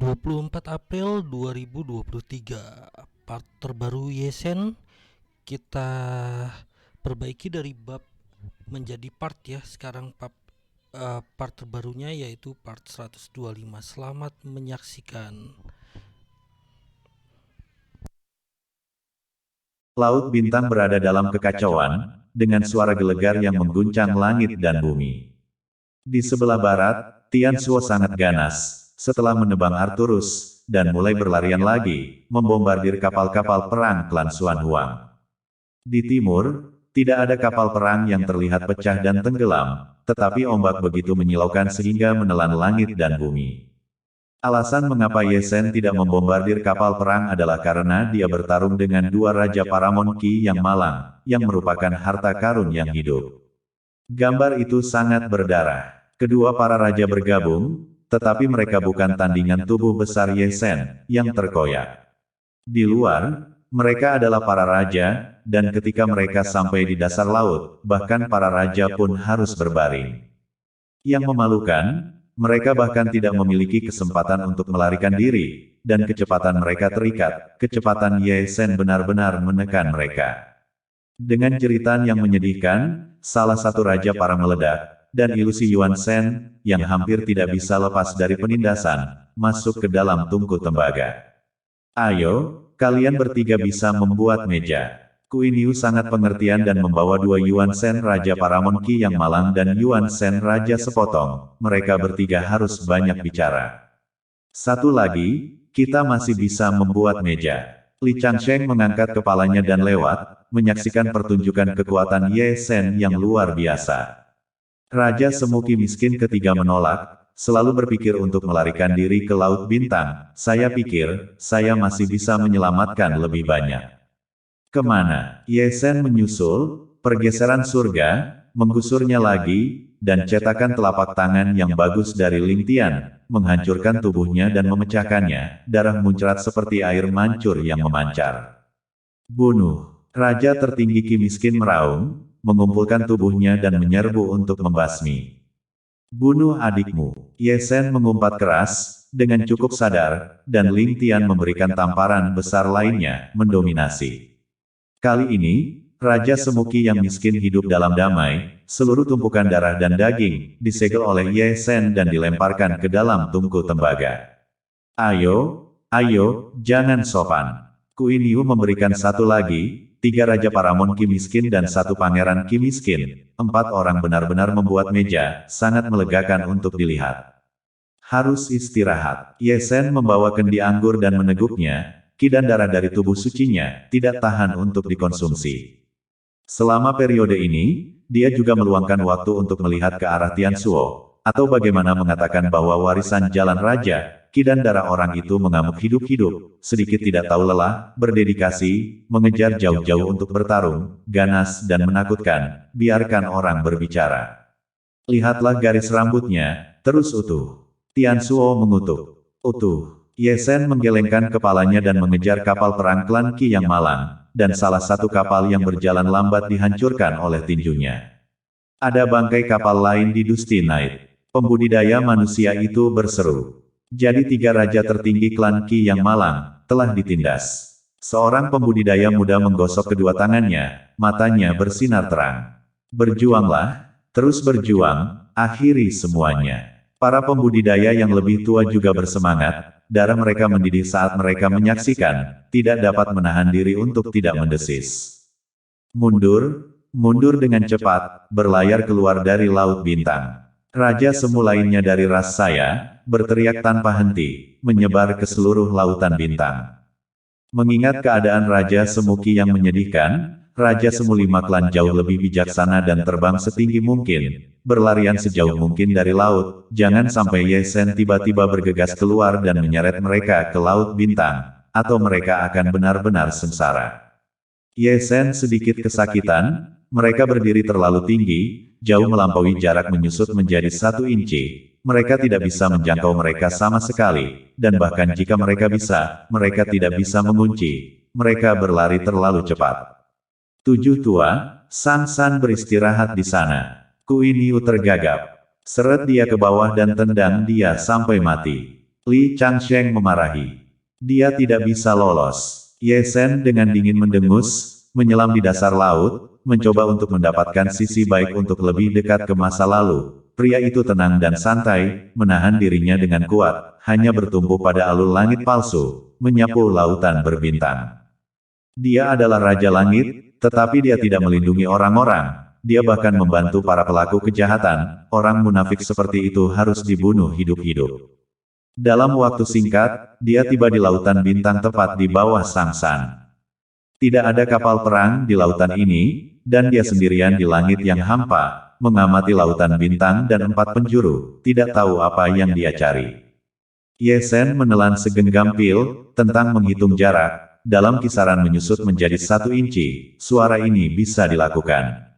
24 April 2023, part terbaru Yesen kita perbaiki dari bab menjadi part ya. Sekarang part terbarunya yaitu part 125. Selamat menyaksikan. Laut Bintang berada dalam kekacauan, dengan suara gelegar yang mengguncang langit dan bumi. Di sebelah barat, Tian Shuo sangat ganas, setelah menebang Arturus, dan mulai berlarian lagi, membombardir kapal-kapal perang klan Xuan Huang. Di timur, tidak ada kapal perang yang terlihat pecah dan tenggelam, tetapi ombak begitu menyilaukan sehingga menelan langit dan bumi. Alasan mengapa Ye Shen tidak membombardir kapal perang adalah karena dia bertarung dengan dua Raja Paramon Qi yang malang, yang merupakan harta karun yang hidup. Gambar itu sangat berdarah. Kedua para raja bergabung, tetapi mereka bukan tandingan tubuh besar Ye Shen, yang terkoyak. Di luar, mereka adalah para raja, dan ketika mereka sampai di dasar laut, bahkan para raja pun harus berbaring. Yang memalukan, mereka bahkan tidak memiliki kesempatan untuk melarikan diri, dan kecepatan mereka terikat. Kecepatan Ye Shen benar-benar menekan mereka. Dengan jeritan yang menyedihkan, salah satu raja para meledak, dan ilusi Yuan Shen, yang hampir tidak bisa lepas dari penindasan, masuk ke dalam tungku tembaga. Ayo, kalian bertiga bisa membuat meja. Queen Yu sangat pengertian dan membawa dua Yuan Shen Raja Paramon Qi yang malang dan Yuan Shen Raja Sepotong. Mereka bertiga harus banyak bicara. Satu lagi, kita masih bisa membuat meja. Li Changsheng mengangkat kepalanya dan lewat, menyaksikan pertunjukan kekuatan Ye Shen yang luar biasa. Raja Semuki miskin ketiga menolak, selalu berpikir untuk melarikan diri ke Laut Bintang. Saya pikir, saya masih bisa menyelamatkan lebih banyak. Kemana? Ye Shen menyusul, pergeseran surga, menggusurnya lagi, dan cetakan telapak tangan yang bagus dari Ling Tian, menghancurkan tubuhnya dan memecahkannya, darah muncrat seperti air mancur yang memancar. Bunuh. Raja tertinggi Qi miskin meraung, mengumpulkan tubuhnya dan menyerbu untuk membasmi. Bunuh adikmu. Ye Shen mengumpat keras, dengan cukup sadar, dan Ling Tian memberikan tamparan besar lainnya, mendominasi. Kali ini, Raja Semuki yang miskin hidup dalam damai, seluruh tumpukan darah dan daging, disegel oleh Ye Shen dan dilemparkan ke dalam tungku tembaga. Ayo, jangan sopan. Queen Yu memberikan satu lagi, 3 Raja Paramon Qi miskin dan 1 Pangeran Qi miskin. 4 orang benar-benar membuat meja, sangat melegakan untuk dilihat. Harus istirahat. Ye Shen membawa kendi anggur dan meneguknya. Qi dan darah dari tubuh sucinya, tidak tahan untuk dikonsumsi. Selama periode ini, dia juga meluangkan waktu untuk melihat ke arah Tian Shuo, atau bagaimana mengatakan bahwa warisan jalan raja, Qi dan darah orang itu mengamuk hidup-hidup, sedikit tidak tahu lelah, berdedikasi, mengejar jauh-jauh untuk bertarung, ganas dan menakutkan, biarkan orang berbicara. Lihatlah garis rambutnya, terus utuh. Tian Shuo mengutuk. Utuh. Ye Shen menggelengkan kepalanya dan mengejar kapal perang klan Qi yang malang, dan salah satu kapal yang berjalan lambat dihancurkan oleh tinjunya. Ada bangkai kapal lain di Dusty Night. Pembudidaya manusia itu berseru. Jadi 3 raja tertinggi klan Qi yang malang, telah ditindas. Seorang pembudidaya muda menggosok kedua tangannya, matanya bersinar terang. Berjuanglah, terus berjuang, akhiri semuanya. Para pembudidaya yang lebih tua juga bersemangat, darah mereka mendidih saat mereka menyaksikan, tidak dapat menahan diri untuk tidak mendesis. Mundur, mundur dengan cepat, berlayar keluar dari Laut Bintang. Raja semu lainnya dari ras saya, berteriak tanpa henti, menyebar ke seluruh Lautan Bintang. Mengingat keadaan Raja Semuki yang menyedihkan, Raja Semu 5 klan jauh lebih bijaksana dan terbang setinggi mungkin, berlarian sejauh mungkin dari laut, jangan sampai Ye Shen tiba-tiba bergegas keluar dan menyeret mereka ke Laut Bintang, atau mereka akan benar-benar sengsara. Ye Shen sedikit kesakitan, mereka berdiri terlalu tinggi, jauh melampaui jarak menyusut menjadi 1 inci, mereka tidak bisa menjangkau mereka sama sekali, dan bahkan jika mereka bisa, mereka tidak bisa mengunci, mereka berlari terlalu cepat. 7 tua, San San beristirahat di sana. Queen Yu tergagap. Seret dia ke bawah dan tendang dia sampai mati. Li Changsheng memarahi. Dia tidak bisa lolos. Ye Shen dengan dingin mendengus, menyelam di dasar laut, mencoba untuk mendapatkan sisi baik untuk lebih dekat ke masa lalu. Pria itu tenang dan santai, menahan dirinya dengan kuat, hanya bertumpu pada alur langit palsu, menyapu lautan berbintang. Dia adalah Raja Langit, tetapi dia tidak melindungi orang-orang. Dia bahkan membantu para pelaku kejahatan, orang munafik seperti itu harus dibunuh hidup-hidup. Dalam waktu singkat, dia tiba di lautan bintang tepat di bawah Sang San. Tidak ada kapal perang di lautan ini, dan dia sendirian di langit yang hampa, mengamati lautan bintang dan 4 penjuru, tidak tahu apa yang dia cari. Ye Shen menelan segenggam pil, tentang menghitung jarak, dalam kisaran menyusut menjadi 1 inci, suara ini bisa dilakukan.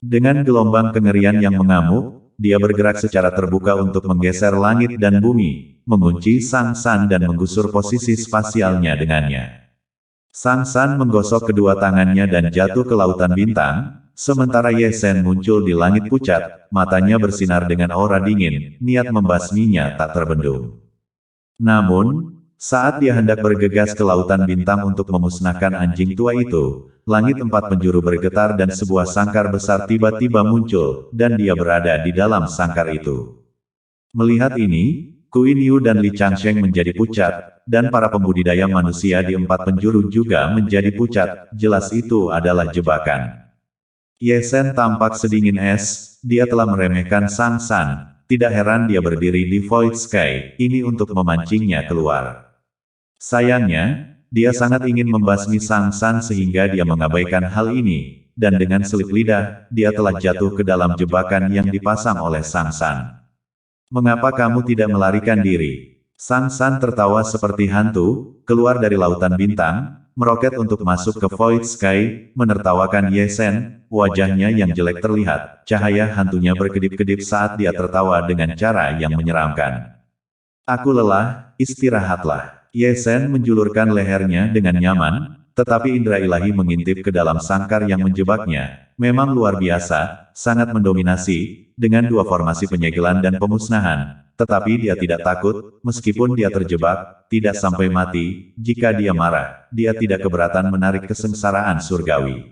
Dengan gelombang kengerian yang mengamuk, dia bergerak secara terbuka untuk menggeser langit dan bumi, mengunci Sang San dan menggusur posisi spasialnya dengannya. Sang San menggosok kedua tangannya dan jatuh ke lautan bintang, sementara Ye Shen muncul di langit pucat, matanya bersinar dengan aura dingin, niat membasminya tak terbendung. Namun, saat dia hendak bergegas ke lautan bintang untuk memusnahkan anjing tua itu, langit 4 penjuru bergetar dan sebuah sangkar besar tiba-tiba muncul, dan dia berada di dalam sangkar itu. Melihat ini, Qin Yu dan Li Changsheng menjadi pucat, dan para pembudidaya manusia di 4 penjuru juga menjadi pucat, jelas itu adalah jebakan. Ye Shen tampak sedingin es, dia telah meremehkan Sang San, tidak heran dia berdiri di Void Sky, ini untuk memancingnya keluar. Sayangnya, dia sangat ingin membasmi Sang San sehingga dia mengabaikan hal ini, dan dengan selip lidah, dia telah jatuh ke dalam jebakan yang dipasang oleh Sang San. Mengapa kamu tidak melarikan diri? Sang San tertawa seperti hantu, keluar dari lautan bintang, meroket untuk masuk ke Void Sky, menertawakan Ye Shen, wajahnya yang jelek terlihat, cahaya hantunya berkedip-kedip saat dia tertawa dengan cara yang menyeramkan. Aku lelah, istirahatlah. Ye Shen menjulurkan lehernya dengan nyaman, tetapi indera ilahi mengintip ke dalam sangkar yang menjebaknya. Memang luar biasa, sangat mendominasi, dengan 2 formasi penyegelan dan pemusnahan. Tetapi dia tidak takut, meskipun dia terjebak, tidak sampai mati, jika dia marah, dia tidak keberatan menarik kesengsaraan surgawi.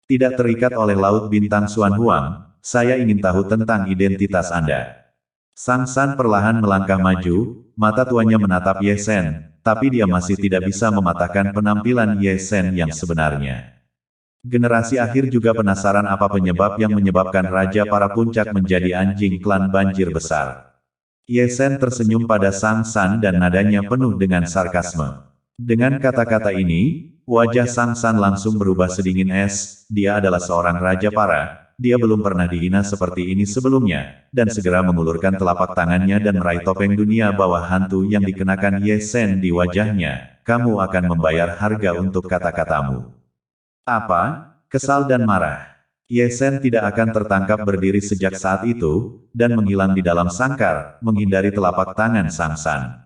Tidak terikat oleh laut bintang Xuan Huang, saya ingin tahu tentang identitas Anda. Sang San perlahan melangkah maju, mata tuanya menatap Ye Shen, tapi dia masih tidak bisa mematahkan penampilan Ye Shen yang sebenarnya. Generasi akhir juga penasaran apa penyebab yang menyebabkan Raja para Puncak menjadi anjing klan banjir besar. Ye Shen tersenyum pada Sang San dan nadanya penuh dengan sarkasme. Dengan kata-kata ini, wajah Sang San langsung berubah sedingin es, dia adalah seorang Raja para, dia belum pernah dihina seperti ini sebelumnya, dan segera mengulurkan telapak tangannya dan meraih topeng dunia bawah hantu yang dikenakan Ye Shen di wajahnya, kamu akan membayar harga untuk kata-katamu. Apa? Kesal dan marah. Ye Shen tidak akan tertangkap berdiri sejak saat itu, dan menghilang di dalam sangkar, menghindari telapak tangan Sang San.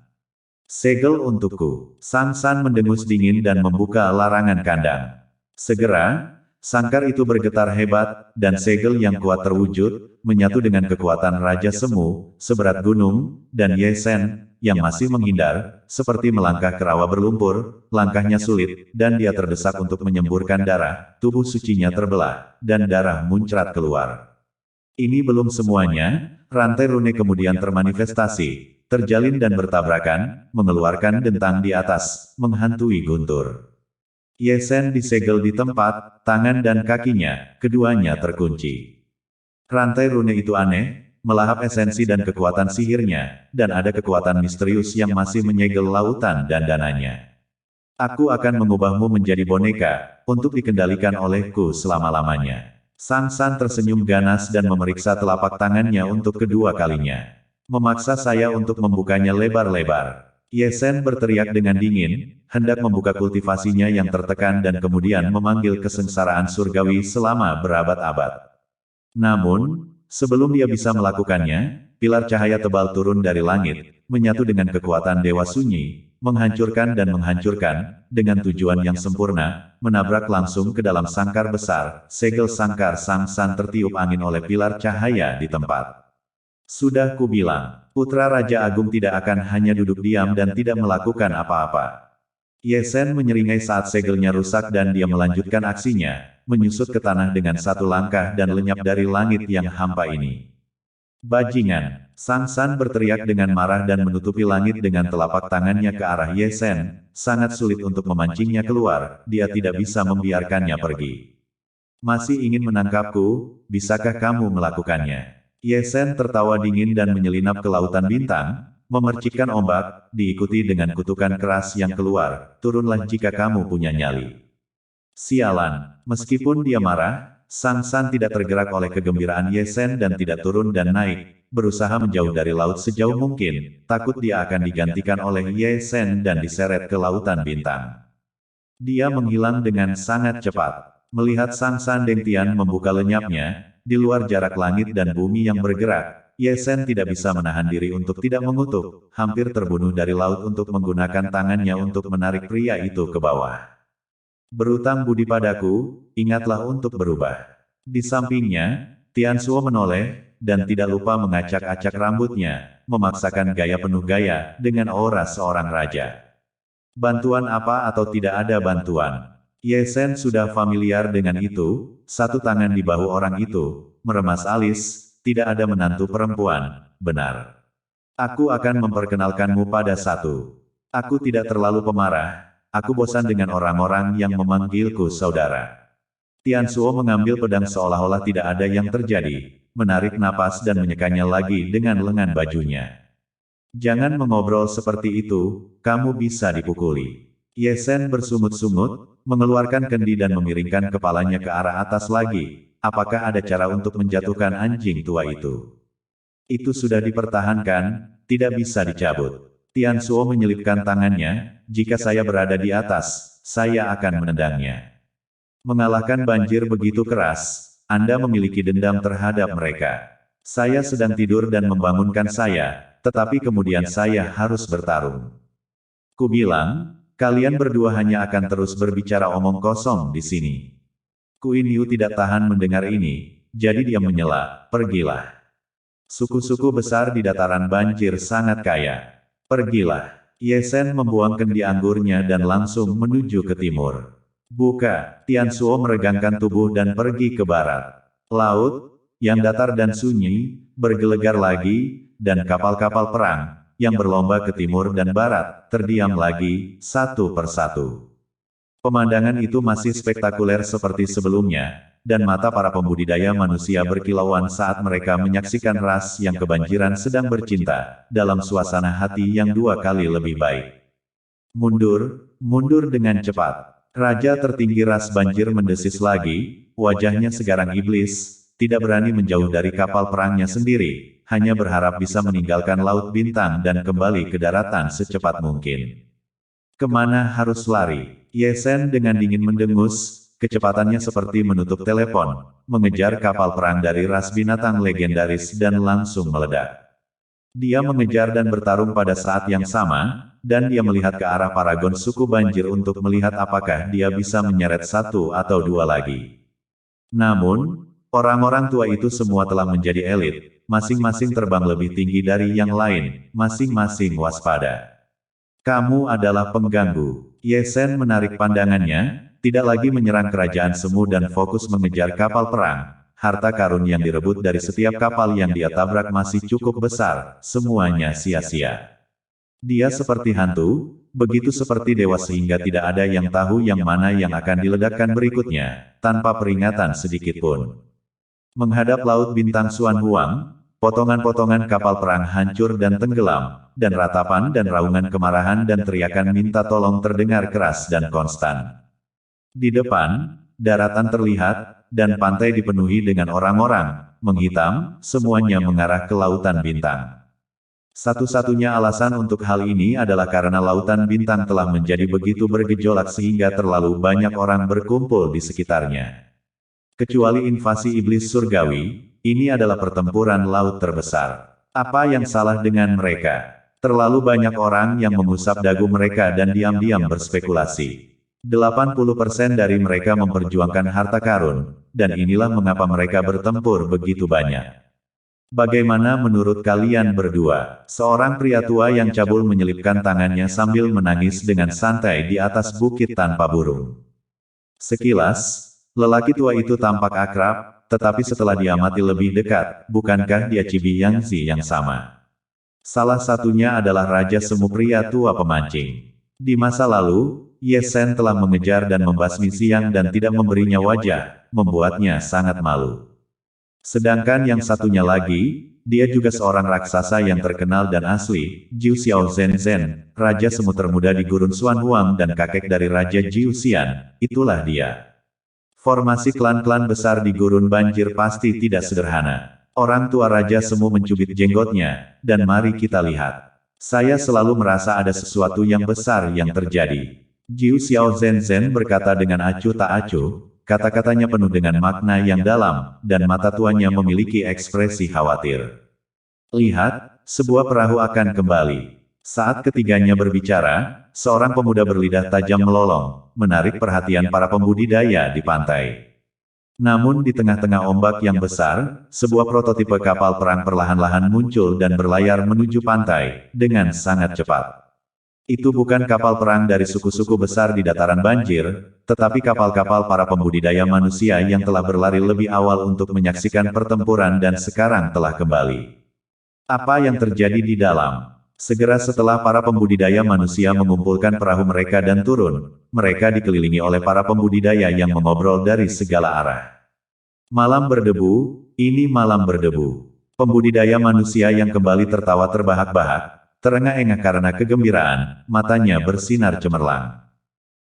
Segel untukku. Sang San mendengus dingin dan membuka larangan kandang. Segera, sangkar itu bergetar hebat, dan segel yang kuat terwujud, menyatu dengan kekuatan Raja Semu, seberat gunung, dan Ye Shen, yang masih menghindar, seperti melangkah ke rawa berlumpur, langkahnya sulit, dan dia terdesak untuk menyemburkan darah, tubuh sucinya terbelah, dan darah muncrat keluar. Ini belum semuanya, rantai rune kemudian termanifestasi, terjalin dan bertabrakan, mengeluarkan dentang di atas, menghantui guntur. Ye Shen disegel di tempat, tangan dan kakinya, keduanya terkunci. Rantai rune itu aneh, melahap esensi dan kekuatan sihirnya, dan ada kekuatan misterius yang masih menyegel lautan dan dananya. Aku akan mengubahmu menjadi boneka, untuk dikendalikan olehku selama-lamanya. Sang San tersenyum ganas dan memeriksa telapak tangannya untuk kedua kalinya. Memaksa saya untuk membukanya lebar-lebar. Ye Shen berteriak dengan dingin, hendak membuka kultivasinya yang tertekan dan kemudian memanggil kesengsaraan surgawi selama berabad-abad. Namun, sebelum dia bisa melakukannya, pilar cahaya tebal turun dari langit, menyatu dengan kekuatan Dewa Sunyi, menghancurkan dan menghancurkan, dengan tujuan yang sempurna, menabrak langsung ke dalam sangkar besar, segel sangkar Sang San tertiup angin oleh pilar cahaya di tempat. Sudah kubilang, putra Raja Agung tidak akan hanya duduk diam dan tidak melakukan apa-apa. Ye Sen menyeringai saat segelnya rusak dan dia melanjutkan aksinya, menyusut ke tanah dengan satu langkah dan lenyap dari langit yang hampa ini. Bajingan! Sang San berteriak dengan marah dan menutupi langit dengan telapak tangannya ke arah Ye Sen, sangat sulit untuk memancingnya keluar, dia tidak bisa membiarkannya pergi. Masih ingin menangkapku, bisakah kamu melakukannya? Ye Sen tertawa dingin dan menyelinap ke lautan bintang, memercikkan ombak, diikuti dengan kutukan keras yang keluar, turunlah jika kamu punya nyali. Sialan, meskipun dia marah, Sang San tidak tergerak oleh kegembiraan Ye Sen dan tidak turun dan naik, berusaha menjauh dari laut sejauh mungkin, takut dia akan digantikan oleh Ye Sen dan diseret ke lautan bintang. Dia menghilang dengan sangat cepat. Melihat Sang San Dengtian membuka lenyapnya, di luar jarak langit dan bumi yang bergerak, Ye Sen tidak bisa menahan diri untuk tidak mengutuk, hampir terbunuh dari laut untuk menggunakan tangannya untuk menarik pria itu ke bawah. Berutang budi padaku, ingatlah untuk berubah. Di sampingnya, Tian Suo menoleh, dan tidak lupa mengacak-acak rambutnya, memaksakan gaya penuh gaya, dengan aura seorang raja. Bantuan apa atau tidak ada bantuan? Ye Sen sudah familiar dengan itu, satu tangan di bahu orang itu, meremas alis, tidak ada menantu perempuan, benar. Aku akan memperkenalkanmu pada satu. Aku tidak terlalu pemarah, aku bosan dengan orang-orang yang memanggilku saudara. Tian Suo mengambil pedang seolah-olah tidak ada yang terjadi, menarik napas dan menyekanya lagi dengan lengan bajunya. Jangan mengobrol seperti itu, kamu bisa dipukuli. Ye Sen bersungut-sungut, mengeluarkan kendi dan memiringkan kepalanya ke arah atas lagi. Apakah ada cara untuk menjatuhkan anjing tua itu? Itu sudah dipertahankan, tidak bisa dicabut. Tian Suo menyelipkan tangannya, jika saya berada di atas, saya akan menendangnya. Mengalahkan banjir begitu keras, Anda memiliki dendam terhadap mereka. Saya sedang tidur dan membangunkan saya, tetapi kemudian saya harus bertarung. Kubilang, kalian berdua hanya akan terus berbicara omong kosong di sini. Queen Yu tidak tahan mendengar ini, jadi dia menyela, pergilah. Suku-suku besar di dataran banjir sangat kaya. Pergilah. Ye Sen membuang kendi anggurnya dan langsung menuju ke timur. Buka, Tian Suo meregangkan tubuh dan pergi ke barat. Laut, yang datar dan sunyi, bergelegar lagi, dan kapal-kapal perang, yang berlomba ke timur dan barat, terdiam lagi, satu persatu. Pemandangan itu masih spektakuler seperti sebelumnya, dan mata para pembudidaya manusia berkilauan saat mereka menyaksikan ras yang kebanjiran sedang bercinta, dalam suasana hati yang dua kali lebih baik. Mundur, mundur dengan cepat. Raja tertinggi ras banjir mendesis lagi, wajahnya segarang iblis, tidak berani menjauh dari kapal perangnya sendiri, hanya berharap bisa meninggalkan Laut Bintang dan kembali ke daratan secepat mungkin. Kemana harus lari? Ye Sen dengan dingin mendengus, kecepatannya seperti menutup telepon, mengejar kapal perang dari ras binatang legendaris dan langsung meledak. Dia mengejar dan bertarung pada saat yang sama, dan dia melihat ke arah paragon suku banjir untuk melihat apakah dia bisa menyeret satu atau dua lagi. Namun, orang-orang tua itu semua telah menjadi elit, masing-masing terbang lebih tinggi dari yang lain, masing-masing waspada. Kamu adalah pengganggu. Ye Sen menarik pandangannya, tidak lagi menyerang kerajaan semu dan fokus mengejar kapal perang. Harta karun yang direbut dari setiap kapal yang dia tabrak masih cukup besar, semuanya sia-sia. Dia seperti hantu, begitu seperti dewa sehingga tidak ada yang tahu yang mana yang akan diledakkan berikutnya, tanpa peringatan sedikit pun. Menghadap Laut Bintang Xuan Huang, potongan-potongan kapal perang hancur dan tenggelam, dan ratapan dan raungan kemarahan dan teriakan minta tolong terdengar keras dan konstan. Di depan, daratan terlihat, dan pantai dipenuhi dengan orang-orang, menghitam, semuanya mengarah ke Lautan Bintang. Satu-satunya alasan untuk hal ini adalah karena Lautan Bintang telah menjadi begitu bergejolak sehingga terlalu banyak orang berkumpul di sekitarnya. Kecuali invasi iblis surgawi, ini adalah pertempuran laut terbesar. Apa yang salah dengan mereka? Terlalu banyak orang yang mengusap dagu mereka dan diam-diam berspekulasi. 80% dari mereka memperjuangkan harta karun, dan inilah mengapa mereka bertempur begitu banyak. Bagaimana menurut kalian berdua? Seorang pria tua yang cabul menyelipkan tangannya sambil menangis dengan santai di atas bukit tanpa burung. Sekilas, lelaki tua itu tampak akrab, tetapi setelah diamati lebih dekat, bukankah dia Cibi Yangzi yang sama? Salah satunya adalah Raja Semu pria tua pemancing. Di masa lalu, Ye Shen telah mengejar dan membasmi Siang dan tidak memberinya wajah, membuatnya sangat malu. Sedangkan yang satunya lagi, dia juga seorang raksasa yang terkenal dan asli, Jiu Xiao Zhen Zhen, Raja Semu termuda di Gurun Xuan Huang dan kakek dari Raja Jiu Xian, itulah dia. Formasi klan-klan besar di Gurun Banjir pasti tidak sederhana. Orang tua Raja Semu mencubit jenggotnya, dan mari kita lihat. Saya selalu merasa ada sesuatu yang besar yang terjadi. Jiu Xiao Zhen Zhen berkata dengan acuh tak acuh, kata-katanya penuh dengan makna yang dalam, dan mata tuanya memiliki ekspresi khawatir. Lihat, sebuah perahu akan kembali. Saat ketiganya berbicara, seorang pemuda berlidah tajam melolong, menarik perhatian para pembudidaya di pantai. Namun di tengah-tengah ombak yang besar, sebuah prototipe kapal perang perlahan-lahan muncul dan berlayar menuju pantai, dengan sangat cepat. Itu bukan kapal perang dari suku-suku besar di dataran banjir, tetapi kapal-kapal para pembudidaya manusia yang telah berlari lebih awal untuk menyaksikan pertempuran dan sekarang telah kembali. Apa yang terjadi di dalam? Segera setelah para pembudidaya manusia mengumpulkan perahu mereka dan turun, mereka dikelilingi oleh para pembudidaya yang mengobrol dari segala arah. Malam berdebu, ini malam berdebu. Pembudidaya manusia yang kembali tertawa terbahak-bahak, terengah-engah karena kegembiraan, matanya bersinar cemerlang.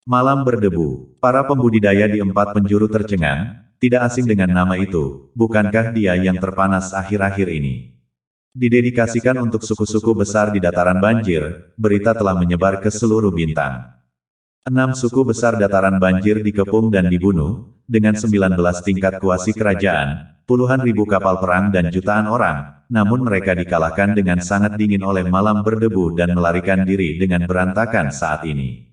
Malam berdebu, para pembudidaya di 4 penjuru tercengang, tidak asing dengan nama itu, bukankah dia yang terpanas akhir-akhir ini? Didedikasikan untuk suku-suku besar di dataran banjir, berita telah menyebar ke seluruh bintang. 6 suku besar dataran banjir dikepung dan dibunuh, dengan 19 tingkat kuasi kerajaan, puluhan ribu kapal perang dan jutaan orang, namun mereka dikalahkan dengan sangat dingin oleh malam berdebu dan melarikan diri dengan berantakan saat ini.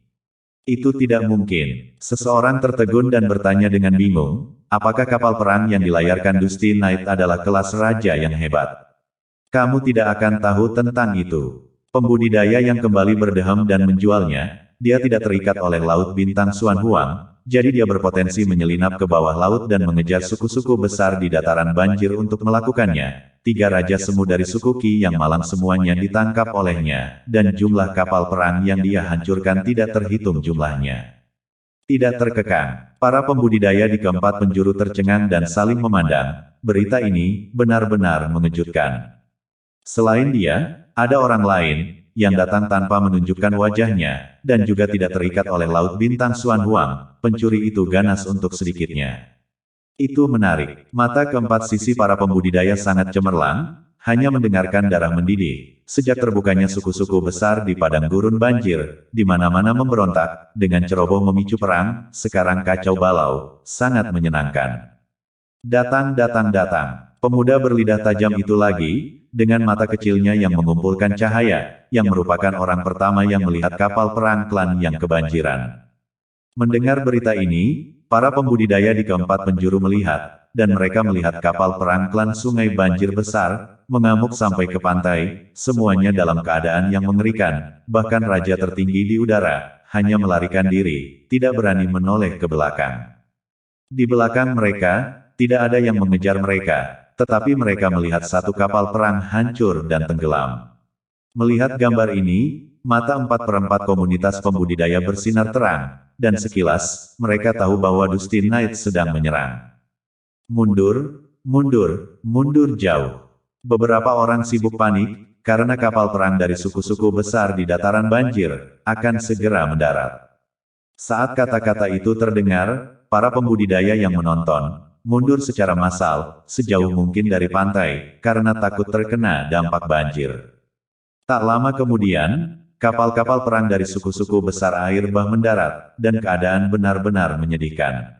Itu tidak mungkin. Seseorang tertegun dan bertanya dengan bingung, apakah kapal perang yang dilayarkan Dusty Knight adalah kelas raja yang hebat? Kamu tidak akan tahu tentang itu. Pembudidaya yang kembali berdeham dan menjualnya, dia tidak terikat oleh Laut Bintang Xuan Huang, jadi dia berpotensi menyelinap ke bawah laut dan mengejar suku-suku besar di dataran banjir untuk melakukannya. 3 raja semu dari suku Qi yang malang semuanya ditangkap olehnya, dan jumlah kapal perang yang dia hancurkan tidak terhitung jumlahnya. Tidak terkekang, para pembudidaya di keempat penjuru tercengang dan saling memandang. Berita ini benar-benar mengejutkan. Selain dia, ada orang lain, yang datang tanpa menunjukkan wajahnya, dan juga tidak terikat oleh Laut Bintang Xuan Huang, pencuri itu ganas untuk sedikitnya. Itu menarik, mata keempat sisi para pembudidaya sangat cemerlang, hanya mendengarkan darah mendidih, sejak terbukanya suku-suku besar di padang gurun banjir, di mana-mana memberontak, dengan ceroboh memicu perang, sekarang kacau balau, sangat menyenangkan. Datang datang datang. Pemuda berlidah tajam itu lagi, dengan mata kecilnya yang mengumpulkan cahaya, yang merupakan orang pertama yang melihat kapal perang klan yang kebanjiran. Mendengar berita ini, para pembudidaya di keempat penjuru melihat, dan mereka melihat kapal perang klan Sungai Banjir besar, mengamuk sampai ke pantai, semuanya dalam keadaan yang mengerikan, bahkan raja tertinggi di udara, hanya melarikan diri, tidak berani menoleh ke belakang. Di belakang mereka, tidak ada yang mengejar mereka. Tetapi mereka melihat satu kapal perang hancur dan tenggelam. Melihat gambar ini, mata 4/4 komunitas pembudidaya bersinar terang, dan sekilas, mereka tahu bahwa Dusty Knight sedang menyerang. Mundur, mundur, mundur jauh. Beberapa orang sibuk panik, karena kapal perang dari suku-suku besar di dataran banjir, akan segera mendarat. Saat kata-kata itu terdengar, para pembudidaya yang menonton, mundur secara massal, sejauh mungkin dari pantai, karena takut terkena dampak banjir. Tak lama kemudian, kapal-kapal perang dari suku-suku besar air bah mendarat, dan keadaan benar-benar menyedihkan.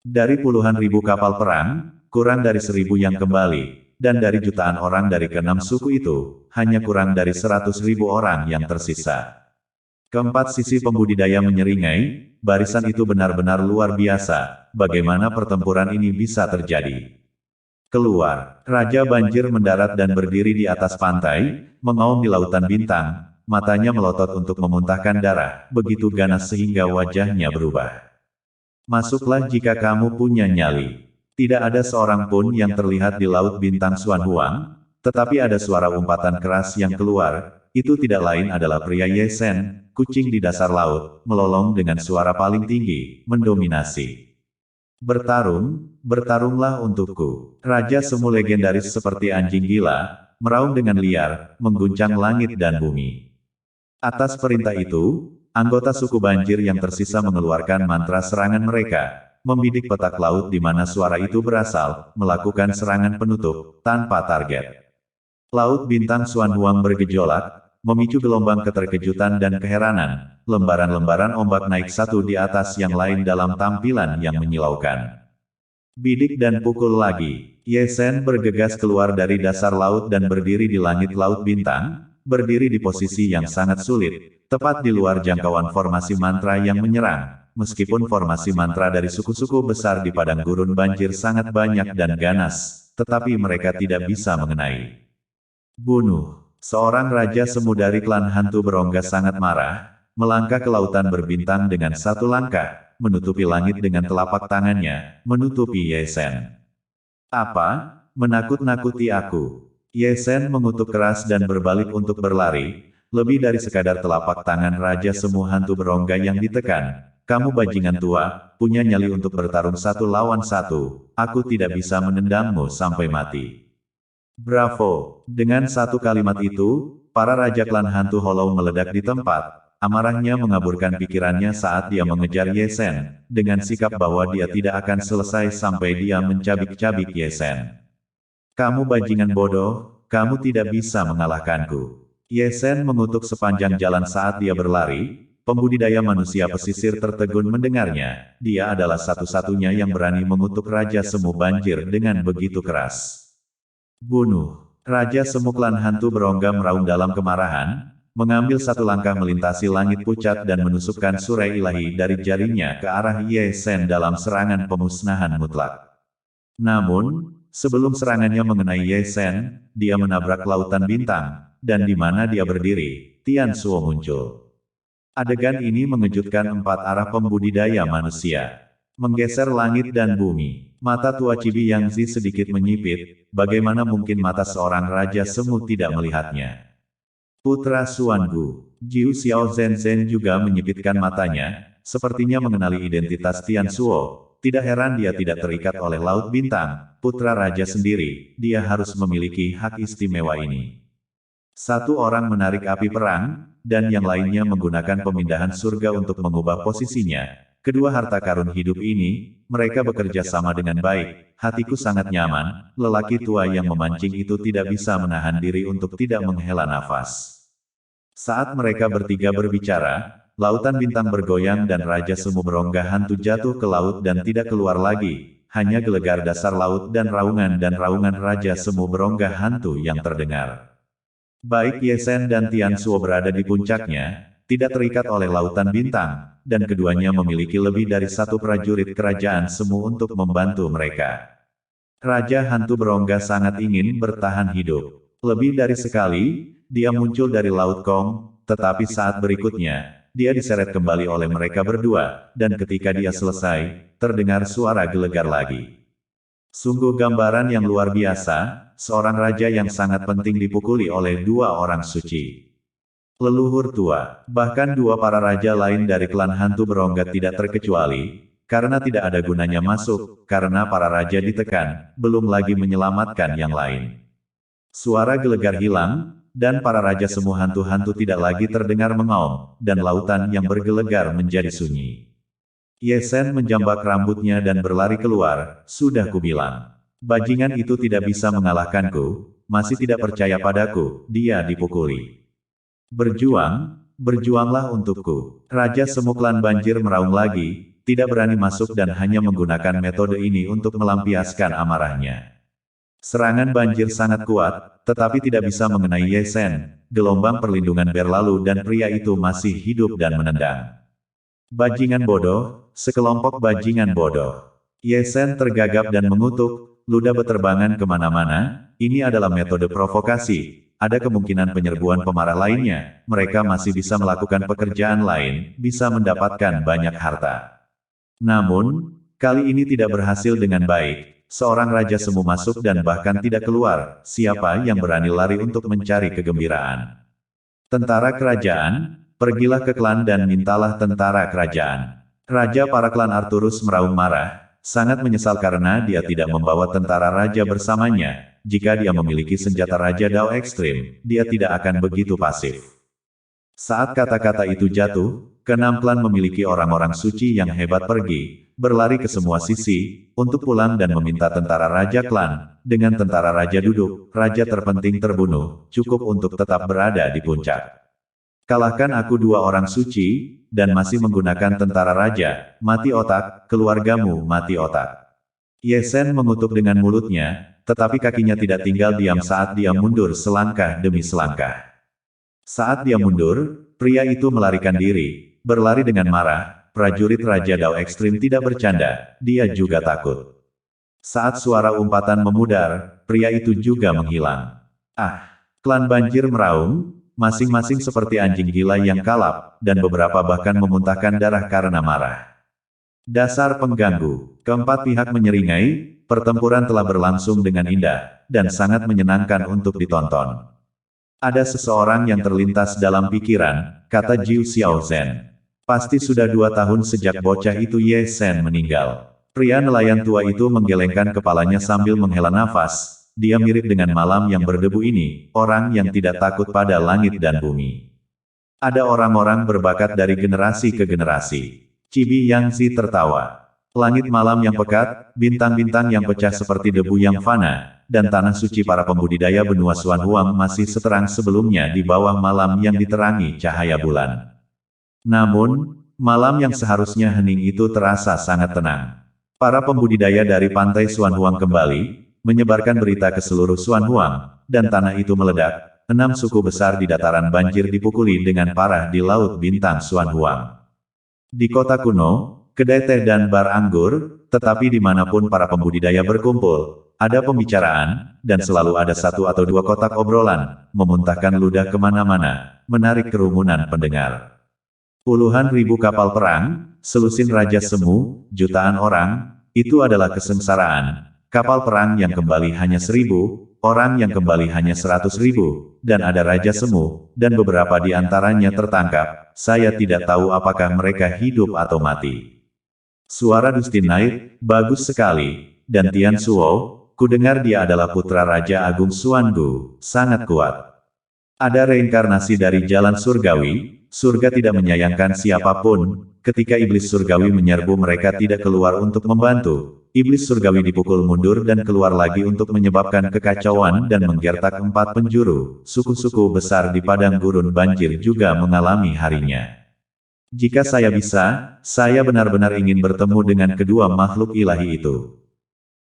Dari puluhan ribu kapal perang, kurang dari 1.000 yang kembali, dan dari jutaan orang dari ke-6 suku itu, hanya kurang dari 100.000 orang yang tersisa. Keempat sisi pembudidaya menyeringai, barisan itu benar-benar luar biasa, bagaimana pertempuran ini bisa terjadi. Keluar. Raja Banjir mendarat dan berdiri di atas pantai, mengaum di lautan bintang, matanya melotot untuk memuntahkan darah, begitu ganas sehingga wajahnya berubah. Masuklah jika kamu punya nyali. Tidak ada seorang pun yang terlihat di laut bintang Xuan Huang, tetapi ada suara umpatan keras yang keluar, itu tidak lain adalah pria Ye Sen, kucing di dasar laut, melolong dengan suara paling tinggi, mendominasi. Bertarung, bertarunglah untukku. Raja semu legendaris seperti anjing gila, meraung dengan liar, mengguncang langit dan bumi. Atas perintah itu, anggota suku Banjir yang tersisa mengeluarkan mantra serangan mereka, membidik petak laut di mana suara itu berasal, melakukan serangan penutup, tanpa target. Laut bintang Xuan Huang bergejolak, memicu gelombang keterkejutan dan keheranan, lembaran-lembaran ombak naik satu di atas yang lain dalam tampilan yang menyilaukan. Bidik dan pukul lagi. Ye Sen bergegas keluar dari dasar laut dan berdiri di langit laut bintang, berdiri di posisi yang sangat sulit, tepat di luar jangkauan formasi mantra yang menyerang. Meskipun formasi mantra dari suku-suku besar di padang gurun Banjir sangat banyak dan ganas, tetapi mereka tidak bisa mengenai. Bunuh. Seorang raja semu dari klan hantu berongga sangat marah, melangkah ke lautan berbintang dengan satu langkah, menutupi langit dengan telapak tangannya, menutupi Ye Sen. Apa? Menakut-nakuti aku. Ye Sen mengutuk keras dan berbalik untuk berlari, lebih dari sekadar telapak tangan raja semu hantu berongga yang ditekan. Kamu bajingan tua, punya nyali untuk bertarung satu lawan satu, aku tidak bisa menendangmu sampai mati. Bravo! Dengan satu kalimat itu, para raja klan hantu Hollow meledak di tempat. Amarahnya mengaburkan pikirannya saat dia mengejar Ye Sen, dengan sikap bahwa dia tidak akan selesai sampai dia mencabik-cabik Ye Sen. Kamu bajingan bodoh, kamu tidak bisa mengalahkanku. Ye Sen mengutuk sepanjang jalan saat dia berlari, pembudidaya manusia pesisir tertegun mendengarnya, dia adalah satu-satunya yang berani mengutuk Raja Semu Banjir dengan begitu keras. Bunuh. Raja Semu klan hantu berongga meraung dalam kemarahan, mengambil satu langkah melintasi langit pucat dan menusukkan surai ilahi dari jarinya ke arah Ye Sen dalam serangan pemusnahan mutlak. Namun, sebelum serangannya mengenai Ye Sen, dia menabrak lautan bintang, dan di mana dia berdiri, Tian Suo muncul. Adegan ini mengejutkan empat arah pembudidaya manusia. Menggeser langit dan bumi. Mata tua Cibi Yang Zi sedikit menyipit, bagaimana mungkin mata seorang raja semu tidak melihatnya. Putra Xuan Gu, Jiu Xiao Zhen Zhen juga menyipitkan matanya, sepertinya mengenali identitas Tian Suo. Tidak heran dia tidak terikat oleh Laut Bintang, putra raja sendiri, dia harus memiliki hak istimewa ini. Satu orang menarik api perang, dan yang lainnya menggunakan pemindahan surga untuk mengubah posisinya. Kedua harta karun hidup ini, mereka bekerja sama dengan baik. Hatiku sangat nyaman, lelaki tua yang memancing itu tidak bisa menahan diri untuk tidak menghela nafas. Saat mereka bertiga berbicara, lautan bintang bergoyang dan Raja Semu berongga hantu jatuh ke laut dan tidak keluar lagi. Hanya gelegar dasar laut dan raungan Raja Semu berongga hantu yang terdengar. Baik Ye Sen dan Tian Suo berada di puncaknya, tidak terikat oleh lautan bintang, dan keduanya memiliki lebih dari satu prajurit kerajaan semu untuk membantu mereka. Raja hantu berongga sangat ingin bertahan hidup. Lebih dari sekali, dia muncul dari Laut Kong, tetapi saat berikutnya, dia diseret kembali oleh mereka berdua, dan ketika dia selesai, terdengar suara gelegar lagi. Sungguh gambaran yang luar biasa, seorang raja yang sangat penting dipukuli oleh dua orang suci. Leluhur tua, bahkan dua para raja lain dari klan hantu berongga tidak terkecuali, karena tidak ada gunanya masuk, karena para raja ditekan, belum lagi menyelamatkan yang lain. Suara gelegar hilang, dan para raja semu hantu-hantu tidak lagi terdengar mengaum, dan lautan yang bergelegar menjadi sunyi. Ye Sen menjambak rambutnya dan berlari keluar, sudah kubilang. Bajingan itu tidak bisa mengalahkanku, masih tidak percaya padaku, dia dipukuli. Berjuang, berjuanglah untukku. Raja Semu klan Banjir meraung lagi, tidak berani masuk dan hanya menggunakan metode ini untuk melampiaskan amarahnya. Serangan banjir sangat kuat, tetapi tidak bisa mengenai Ye Sen. Gelombang perlindungan berlalu dan pria itu masih hidup dan menendang. Bajingan bodoh, sekelompok bajingan bodoh. Ye Sen tergagap dan mengutuk, ludah beterbangan kemana-mana, ini adalah metode provokasi. Ada kemungkinan penyerbuan pemarah lainnya, mereka masih bisa melakukan pekerjaan lain, bisa mendapatkan banyak harta. Namun, kali ini tidak berhasil dengan baik. Seorang Raja Semu masuk dan bahkan tidak keluar. Siapa yang berani lari untuk mencari kegembiraan? Tentara kerajaan, pergilah ke klan dan mintalah tentara kerajaan. Raja para klan Arturus meraung marah, sangat menyesal karena dia tidak membawa tentara raja bersamanya. Jika dia memiliki senjata Raja Dao Ekstrim, dia tidak akan begitu pasif. Saat kata-kata itu jatuh, keenam klan memiliki orang-orang suci yang hebat pergi, berlari ke semua sisi, untuk pulang dan meminta tentara raja klan, dengan tentara raja duduk, raja terpenting terbunuh, cukup untuk tetap berada di puncak. Kalahkan aku dua orang suci, dan masih menggunakan tentara raja, mati otak, keluargamu mati otak. Ye Shen mengutuk dengan mulutnya, tetapi kakinya tidak tinggal diam saat dia mundur selangkah demi selangkah. Saat dia mundur, pria itu melarikan diri, berlari dengan marah. Prajurit Raja Dao Ekstrim tidak bercanda, dia juga takut. Saat suara umpatan memudar, pria itu juga menghilang. Ah, klan banjir meraung, masing-masing seperti anjing gila yang kalap, dan beberapa bahkan memuntahkan darah karena marah. Dasar pengganggu, keempat pihak menyeringai, pertempuran telah berlangsung dengan indah, dan sangat menyenangkan untuk ditonton. Ada seseorang yang terlintas dalam pikiran, kata Jiu Xiaozhen. Pasti sudah 2 tahun sejak bocah itu Ye Shen meninggal. Pria nelayan tua itu menggelengkan kepalanya sambil menghela nafas. Dia mirip dengan malam yang berdebu ini, orang yang tidak takut pada langit dan bumi. Ada orang-orang berbakat dari generasi ke generasi. Cibi Yangzi tertawa. Langit malam yang pekat, bintang-bintang yang pecah seperti debu yang fana, dan tanah suci para pembudidaya benua Xuan Huang masih seterang sebelumnya di bawah malam yang diterangi cahaya bulan. Namun, malam yang seharusnya hening itu terasa sangat tenang. Para pembudidaya dari pantai Xuan Huang kembali, menyebarkan berita ke seluruh Xuan Huang, dan tanah itu meledak. 6 suku besar di dataran banjir dipukuli dengan parah di Laut Bintang Xuan Huang. Di kota kuno, kedai teh dan bar anggur, tetapi dimanapun para pembudidaya berkumpul, ada pembicaraan, dan selalu ada 1 atau 2 kotak obrolan, memuntahkan ludah kemana-mana, menarik kerumunan pendengar. Puluhan ribu kapal perang, selusin Raja Semu, jutaan orang, itu adalah kesengsaraan. Kapal perang yang kembali hanya 1.000, orang yang kembali hanya 100.000, dan ada Raja Semu, dan beberapa di antaranya tertangkap. Saya tidak tahu apakah mereka hidup atau mati. Suara Dustin naik, bagus sekali, dan Tian Suo, kudengar dia adalah putra Raja Agung Xuangu, sangat kuat. Ada reinkarnasi dari jalan surgawi, surga tidak menyayangkan siapapun, ketika iblis surgawi menyerbu mereka tidak keluar untuk membantu, iblis surgawi dipukul mundur dan keluar lagi untuk menyebabkan kekacauan dan menggertak 4 penjuru, suku-suku besar di padang gurun banjir juga mengalami harinya. Jika saya bisa, saya benar-benar ingin bertemu dengan kedua makhluk ilahi itu.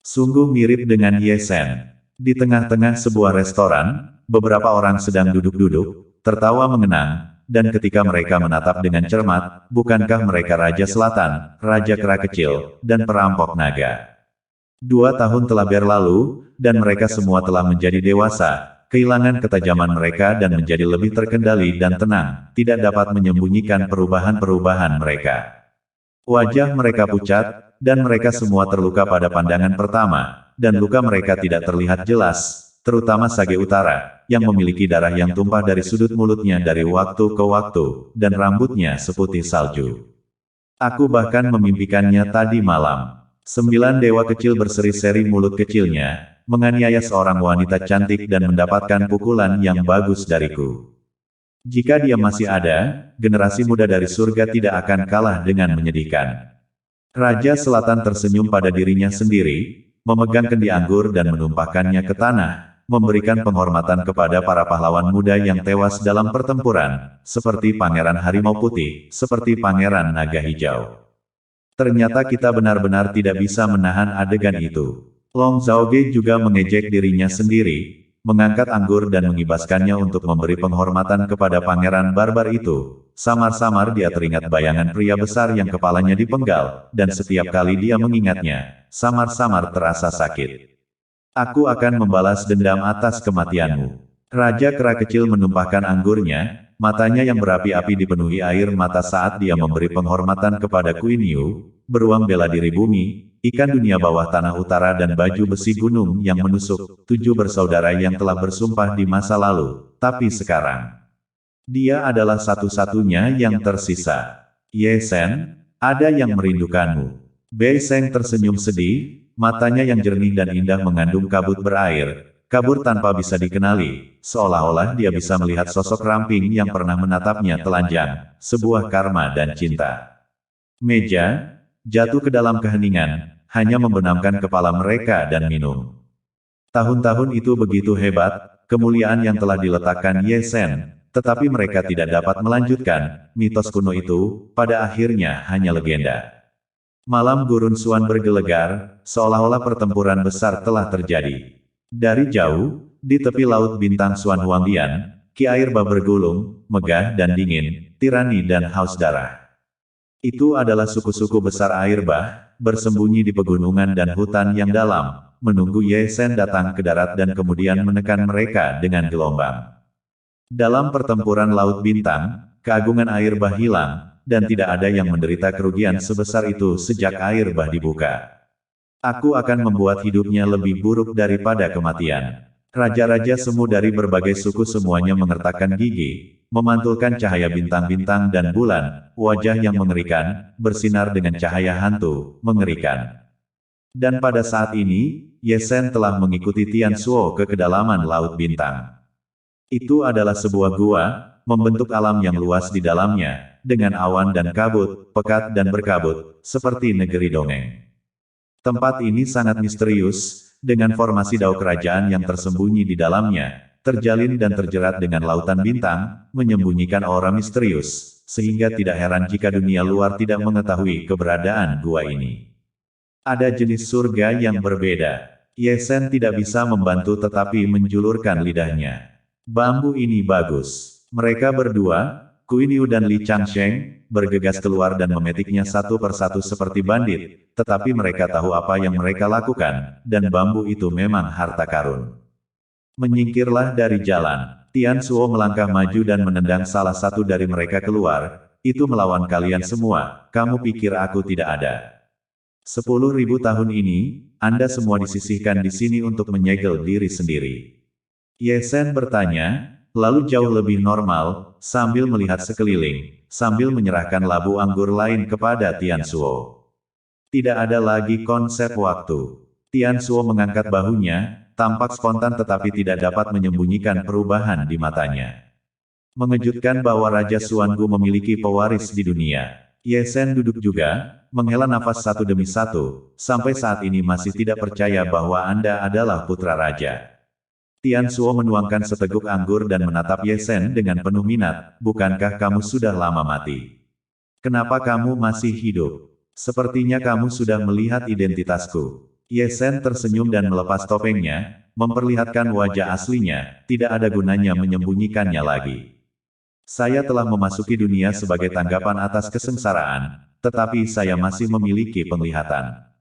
Sungguh mirip dengan Ye Shen. Di tengah-tengah sebuah restoran, beberapa orang sedang duduk-duduk, tertawa mengenang, dan ketika mereka menatap dengan cermat, bukankah mereka Raja Selatan, Raja Kera Kecil, dan perampok naga? 2 tahun telah berlalu, dan mereka semua telah menjadi dewasa, kehilangan ketajaman mereka dan menjadi lebih terkendali dan tenang, tidak dapat menyembunyikan perubahan-perubahan mereka. Wajah mereka pucat, dan mereka semua terluka pada pandangan pertama, dan luka mereka tidak terlihat jelas, terutama Sage Utara, yang memiliki darah yang tumpah dari sudut mulutnya dari waktu ke waktu, dan rambutnya seputih salju. Aku bahkan memimpikannya tadi malam. 9 dewa kecil berseri-seri mulut kecilnya, menganiaya seorang wanita cantik dan mendapatkan pukulan yang bagus dariku. Jika dia masih ada, generasi muda dari surga tidak akan kalah dengan menyedihkan. Raja Selatan tersenyum pada dirinya sendiri, memegang kendi anggur dan menumpahkannya ke tanah, memberikan penghormatan kepada para pahlawan muda yang tewas dalam pertempuran, seperti Pangeran Harimau Putih, seperti Pangeran Naga Hijau. Ternyata kita benar-benar tidak bisa menahan adegan itu. Long Zhaoge juga mengejek dirinya sendiri, mengangkat anggur dan mengibaskannya untuk memberi penghormatan kepada pangeran barbar itu. Samar-samar dia teringat bayangan pria besar yang kepalanya dipenggal, dan setiap kali dia mengingatnya, samar-samar terasa sakit. Aku akan membalas dendam atas kematianmu. Raja kera kecil menumpahkan anggurnya, matanya yang berapi-api dipenuhi air mata saat dia memberi penghormatan kepada Queen Yu, beruang bela diri bumi, ikan dunia bawah tanah utara dan baju besi gunung yang menusuk, 7 bersaudara yang telah bersumpah di masa lalu, tapi sekarang dia adalah satu-satunya yang tersisa. Ye Sen, ada yang merindukanmu. Bei Seng tersenyum sedih, matanya yang jernih dan indah mengandung kabut berair, kabur tanpa bisa dikenali, seolah-olah dia bisa melihat sosok ramping yang pernah menatapnya telanjang, sebuah karma dan cinta. Meja, jatuh ke dalam keheningan, hanya membenamkan kepala mereka dan minum. Tahun-tahun itu begitu hebat, kemuliaan yang telah diletakkan Ye Sen, tetapi mereka tidak dapat melanjutkan, mitos kuno itu, pada akhirnya hanya legenda. Malam gurun Suan bergelegar, seolah-olah pertempuran besar telah terjadi. Dari jauh, di tepi laut bintang Suan Huangdian, ki air bah bergulung, megah dan dingin, tirani dan haus darah. Itu adalah suku-suku besar air bah, bersembunyi di pegunungan dan hutan yang dalam, menunggu Ye Sen datang ke darat dan kemudian menekan mereka dengan gelombang. Dalam pertempuran laut bintang, keagungan air bah hilang, dan tidak ada yang menderita kerugian sebesar itu sejak air bah dibuka. Aku akan membuat hidupnya lebih buruk daripada kematian. Raja-raja semu dari berbagai suku semuanya mengertakkan gigi, memantulkan cahaya bintang-bintang dan bulan, wajah yang mengerikan, bersinar dengan cahaya hantu, mengerikan. Dan pada saat ini, Ye Sen telah mengikuti Tian Suo ke kedalaman laut bintang. Itu adalah sebuah gua, membentuk alam yang luas di dalamnya, dengan awan dan kabut, pekat dan berkabut, seperti negeri dongeng. Tempat ini sangat misterius, dengan formasi dao kerajaan yang tersembunyi di dalamnya, terjalin dan terjerat dengan lautan bintang, menyembunyikan aura misterius, sehingga tidak heran jika dunia luar tidak mengetahui keberadaan gua ini. Ada jenis surga yang berbeda. Ye Sen tidak bisa membantu tetapi menjulurkan lidahnya. Bambu ini bagus. Mereka berdua, Queen Yu dan Li Changsheng, bergegas keluar dan memetiknya satu persatu seperti bandit, tetapi mereka tahu apa yang mereka lakukan, dan bambu itu memang harta karun. Menyingkirlah dari jalan. Tian Suo melangkah maju dan menendang salah satu dari mereka keluar. Itu melawan kalian semua, kamu pikir aku tidak ada? 10.000 tahun ini, Anda semua disisihkan di sini untuk menyegel diri sendiri. Ye Sen bertanya, lalu jauh lebih normal, sambil melihat sekeliling, sambil menyerahkan labu anggur lain kepada Tian Suo. Tidak ada lagi konsep waktu. Tian Suo mengangkat bahunya, tampak spontan tetapi tidak dapat menyembunyikan perubahan di matanya. Mengejutkan bahwa Raja Suangu memiliki pewaris di dunia. Ye Sen duduk juga, menghela nafas satu demi satu, sampai saat ini masih tidak percaya bahwa Anda adalah putra raja. Tian Suo menuangkan seteguk anggur dan menatap Ye Sen dengan penuh minat, bukankah kamu sudah lama mati? Kenapa kamu masih hidup? Sepertinya kamu sudah melihat identitasku. Ye Sen tersenyum dan melepas topengnya, memperlihatkan wajah aslinya, tidak ada gunanya menyembunyikannya lagi. Saya telah memasuki dunia sebagai tanggapan atas kesengsaraan, tetapi saya masih memiliki penglihatan.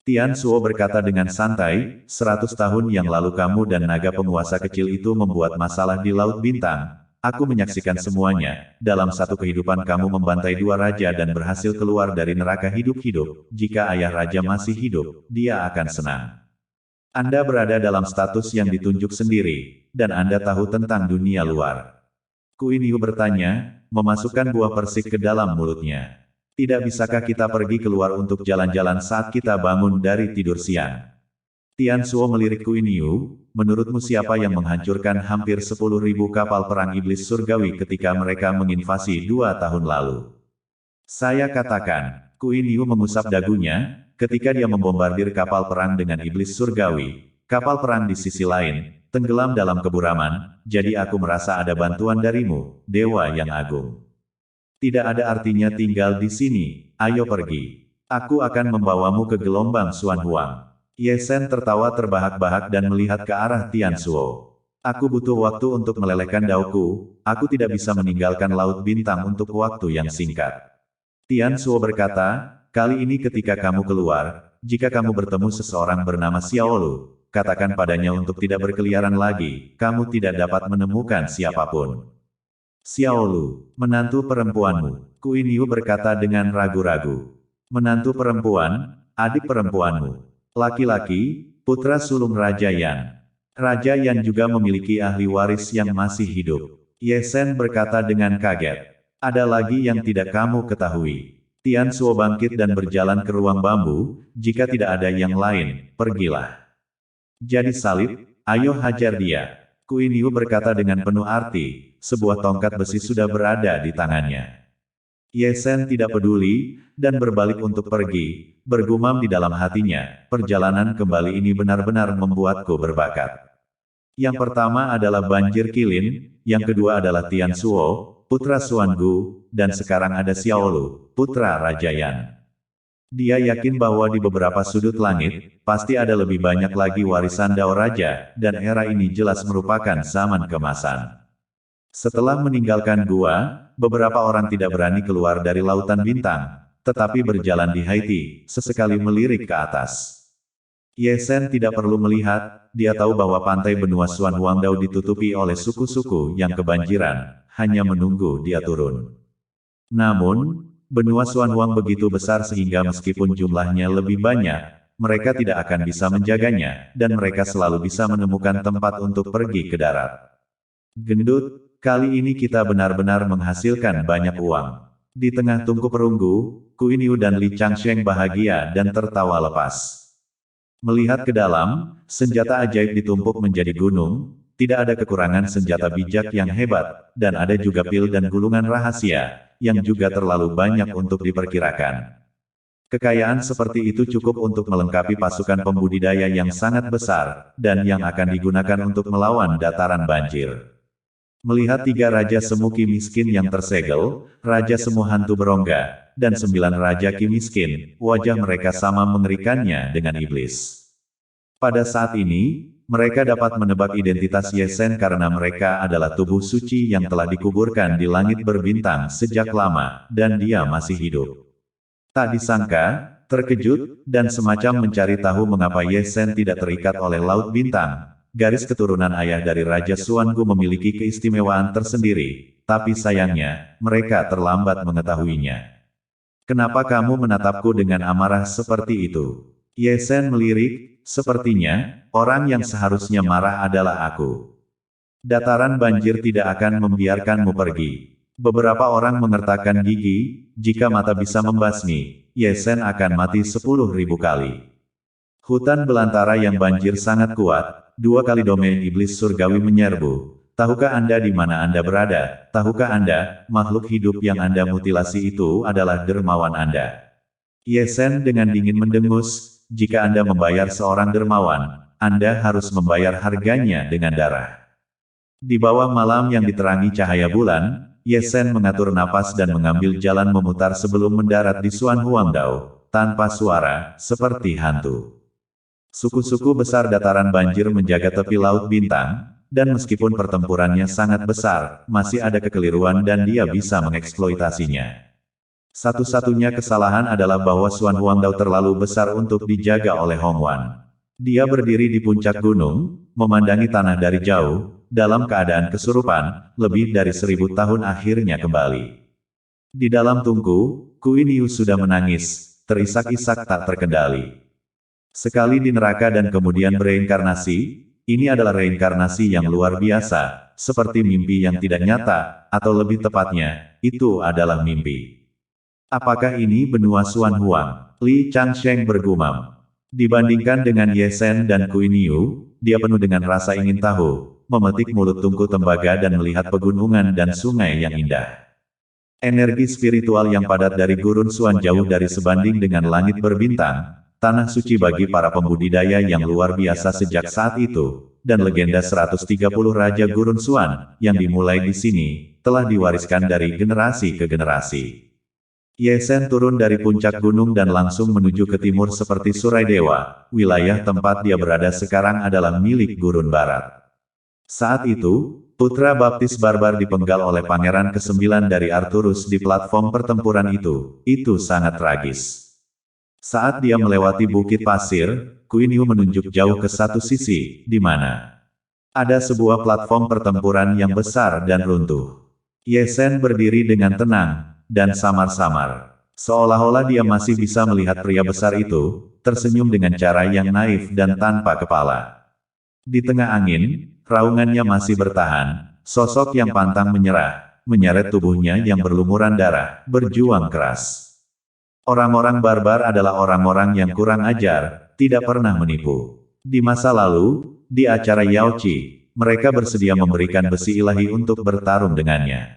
Tian Suo berkata dengan santai, 100 tahun yang lalu kamu dan naga penguasa kecil itu membuat masalah di Laut Bintang. Aku menyaksikan semuanya. Dalam satu kehidupan kamu membantai 2 raja dan berhasil keluar dari neraka hidup-hidup. Jika ayah raja masih hidup, dia akan senang. Anda berada dalam status yang ditunjuk sendiri, dan Anda tahu tentang dunia luar. Queen Yu bertanya, memasukkan buah persik ke dalam mulutnya. Tidak bisakah kita pergi keluar untuk jalan-jalan saat kita bangun dari tidur siang? Tian Suo melirik Queen Yu, menurutmu siapa yang menghancurkan hampir 10.000 kapal perang iblis surgawi ketika mereka menginvasi 2 tahun lalu? Saya katakan, Queen Yu mengusap dagunya, ketika dia membombardir kapal perang dengan iblis surgawi, kapal perang di sisi lain, tenggelam dalam keburaman, jadi aku merasa ada bantuan darimu, Dewa yang Agung. Tidak ada artinya tinggal di sini, ayo pergi. Aku akan membawamu ke gelombang Suan Huang. Ye Sen tertawa terbahak-bahak dan melihat ke arah Tian Suo. Aku butuh waktu untuk melelehkan daoku, aku tidak bisa meninggalkan Laut Bintang untuk waktu yang singkat. Tian Suo berkata, kali ini ketika kamu keluar, jika kamu bertemu seseorang bernama Xiaolu, katakan padanya untuk tidak berkeliaran lagi, kamu tidak dapat menemukan siapapun. Xiaolu, menantu perempuanmu, Kuiniu berkata dengan ragu-ragu. Menantu perempuan, adik perempuanmu. Laki-laki, putra sulung Raja Yan. Raja Yan juga memiliki ahli waris yang masih hidup. Ye Shen berkata dengan kaget. Ada lagi yang tidak kamu ketahui. Tian Suo bangkit dan berjalan ke ruang bambu, jika tidak ada yang lain, pergilah. Jadi salib, ayo hajar dia. Kuiniu berkata dengan penuh arti, sebuah tongkat besi sudah berada di tangannya. Ye Shen tidak peduli, dan berbalik untuk pergi, bergumam di dalam hatinya, perjalanan kembali ini benar-benar membuatku berbakat. Yang pertama adalah banjir kilin, yang kedua adalah Tian Suo, putra Xuan Gu, dan sekarang ada Xiaolu, putra Raja Yan. Dia yakin bahwa di beberapa sudut langit, pasti ada lebih banyak lagi warisan Dao Raja, dan era ini jelas merupakan zaman kemasan. Setelah meninggalkan gua, beberapa orang tidak berani keluar dari lautan bintang, tetapi berjalan di Haiti, sesekali melirik ke atas. Ye Shen tidak perlu melihat, dia tahu bahwa pantai benua Xuan Huangdao ditutupi oleh suku-suku yang kebanjiran, hanya menunggu dia turun. Namun, benua Xuan Huang begitu besar sehingga meskipun jumlahnya lebih banyak, mereka tidak akan bisa menjaganya, dan mereka selalu bisa menemukan tempat untuk pergi ke darat. Gendut, kali ini kita benar-benar menghasilkan banyak uang. Di tengah tungku perunggu, Kuiniu dan Li Changsheng bahagia dan tertawa lepas. Melihat ke dalam, senjata ajaib ditumpuk menjadi gunung, tidak ada kekurangan senjata bijak yang hebat, dan ada juga pil dan gulungan rahasia, yang juga terlalu banyak untuk diperkirakan. Kekayaan seperti itu cukup untuk melengkapi pasukan pembudidaya yang sangat besar, dan yang akan digunakan untuk melawan dataran banjir. Melihat 3 raja semu Qi miskin yang tersegel, raja semu hantu berongga, dan 9 raja Qi miskin, wajah mereka sama mengerikannya dengan iblis. Pada saat ini, mereka dapat menebak identitas Ye Shen karena mereka adalah tubuh suci yang telah dikuburkan di langit berbintang sejak lama, dan dia masih hidup. Tak disangka, terkejut, dan semacam mencari tahu mengapa Ye Shen tidak terikat oleh Laut Bintang. Garis keturunan ayah dari Raja Xuan Gu memiliki keistimewaan tersendiri, tapi sayangnya, mereka terlambat mengetahuinya. Kenapa kamu menatapku dengan amarah seperti itu? Ye Shen melirik, sepertinya, orang yang seharusnya marah adalah aku. Dataran banjir tidak akan membiarkanmu pergi. Beberapa orang mengertakkan gigi, jika mata bisa membasmi, Ye Shen akan mati 10.000 kali. Hutan belantara yang banjir sangat kuat, 2 kali domain iblis surgawi menyerbu. Tahukah Anda di mana Anda berada? Tahukah Anda, makhluk hidup yang Anda mutilasi itu adalah dermawan Anda? Ye Shen dengan dingin mendengus, jika Anda membayar seorang dermawan, Anda harus membayar harganya dengan darah. Di bawah malam yang diterangi cahaya bulan, Ye Shen mengatur napas dan mengambil jalan memutar sebelum mendarat di Xuan Huangdao, tanpa suara, seperti hantu. Suku-suku besar dataran banjir menjaga tepi Laut Bintang, dan meskipun pertempurannya sangat besar, masih ada kekeliruan dan dia bisa mengeksploitasinya. Satu-satunya kesalahan adalah bahwa Xuan Huangdao terlalu besar untuk dijaga oleh Hong Wan. Dia berdiri di puncak gunung, memandangi tanah dari jauh, dalam keadaan kesurupan, lebih dari 1000 tahun akhirnya kembali. Di dalam tungku, Kuiniu sudah menangis, terisak-isak tak terkendali. Sekali di neraka dan kemudian bereinkarnasi, ini adalah reinkarnasi yang luar biasa, seperti mimpi yang tidak nyata, atau lebih tepatnya, itu adalah mimpi. Apakah ini benua Xuan Huang? Li Changsheng bergumam. Dibandingkan dengan Ye Shen dan Kuiniu, dia penuh dengan rasa ingin tahu, memetik mulut tungku tembaga dan melihat pegunungan dan sungai yang indah. Energi spiritual yang padat dari gurun Xuan jauh dari sebanding dengan langit berbintang, tanah suci bagi para pembudidaya yang luar biasa sejak saat itu, dan legenda 130 Raja Gurun Xuan, yang dimulai di sini, telah diwariskan dari generasi ke generasi. Ye Shen turun dari puncak gunung dan langsung menuju ke timur seperti Surai Dewa, wilayah tempat dia berada sekarang adalah milik Gurun Barat. Saat itu, putra baptis barbar dipenggal oleh pangeran ke-9 dari Arturus di platform pertempuran itu sangat tragis. Saat dia melewati bukit pasir, Qin Yu menunjuk jauh ke satu sisi, di mana ada sebuah platform pertempuran yang besar dan runtuh. Ye Shen berdiri dengan tenang dan samar-samar. Seolah-olah dia masih bisa melihat pria besar itu, tersenyum dengan cara yang naif dan tanpa kepala. Di tengah angin, raungannya masih bertahan, sosok yang pantang menyerah, menyeret tubuhnya yang berlumuran darah, berjuang keras. Orang-orang barbar adalah orang-orang yang kurang ajar, tidak pernah menipu. Di masa lalu, di acara Yao Qi, mereka bersedia memberikan besi ilahi untuk bertarung dengannya.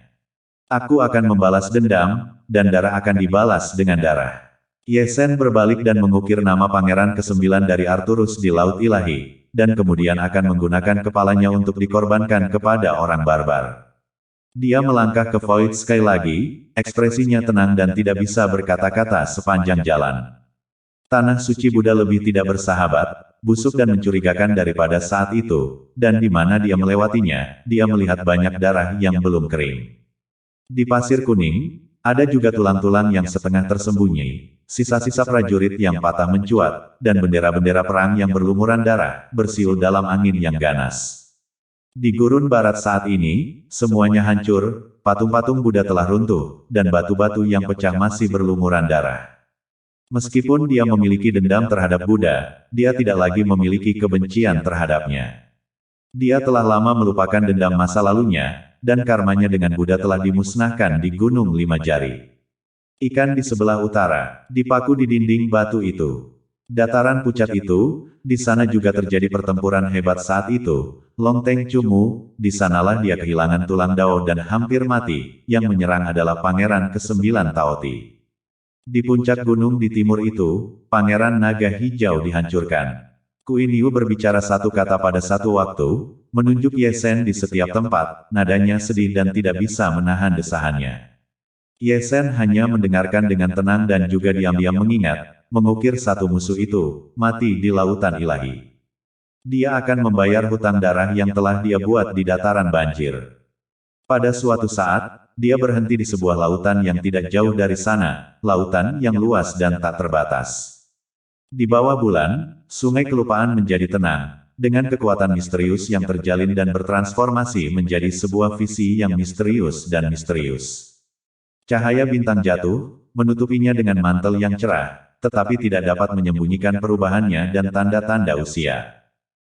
Aku akan membalas dendam, dan darah akan dibalas dengan darah. Ye Shen berbalik dan mengukir nama pangeran ke-9 dari Arturus di Laut Ilahi, dan kemudian akan menggunakan kepalanya untuk dikorbankan kepada orang barbar. Dia melangkah ke Void Sky lagi, ekspresinya tenang dan tidak bisa berkata-kata sepanjang jalan. Tanah suci Buddha lebih tidak bersahabat, busuk dan mencurigakan daripada saat itu, dan di mana dia melewatinya, dia melihat banyak darah yang belum kering. Di pasir kuning, ada juga tulang-tulang yang setengah tersembunyi, sisa-sisa prajurit yang patah mencuat, dan bendera-bendera perang yang berlumuran darah, bersiul dalam angin yang ganas. Di gurun barat saat ini, semuanya hancur, patung-patung Buddha telah runtuh, dan batu-batu yang pecah masih berlumuran darah. Meskipun dia memiliki dendam terhadap Buddha, dia tidak lagi memiliki kebencian terhadapnya. Dia telah lama melupakan dendam masa lalunya, dan karmanya dengan Buddha telah dimusnahkan di Gunung Lima Jari. Ikan di sebelah utara, dipaku di dinding batu itu. Dataran pucat itu, di sana juga terjadi pertempuran hebat saat itu. Long Teng Cumu, di sanalah dia kehilangan tulang Dao dan hampir mati, yang menyerang adalah Pangeran ke-9 Taoti. Di puncak gunung di timur itu, Pangeran Naga Hijau dihancurkan. Qin Yu berbicara satu kata pada satu waktu, menunjuk Ye Shen di setiap tempat, nadanya sedih dan tidak bisa menahan desahannya. Ye Shen hanya mendengarkan dengan tenang dan juga diam-diam mengingat, mengukir satu musuh itu, mati di lautan ilahi. Dia akan membayar hutang darah yang telah dia buat di dataran banjir. Pada suatu saat, dia berhenti di sebuah lautan yang tidak jauh dari sana, lautan yang luas dan tak terbatas. Di bawah bulan, sungai kelupaan menjadi tenang, dengan kekuatan misterius yang terjalin dan bertransformasi menjadi sebuah visi yang misterius dan misterius. Cahaya bintang jatuh, menutupinya dengan mantel yang cerah, tetapi tidak dapat menyembunyikan perubahannya dan tanda-tanda usia.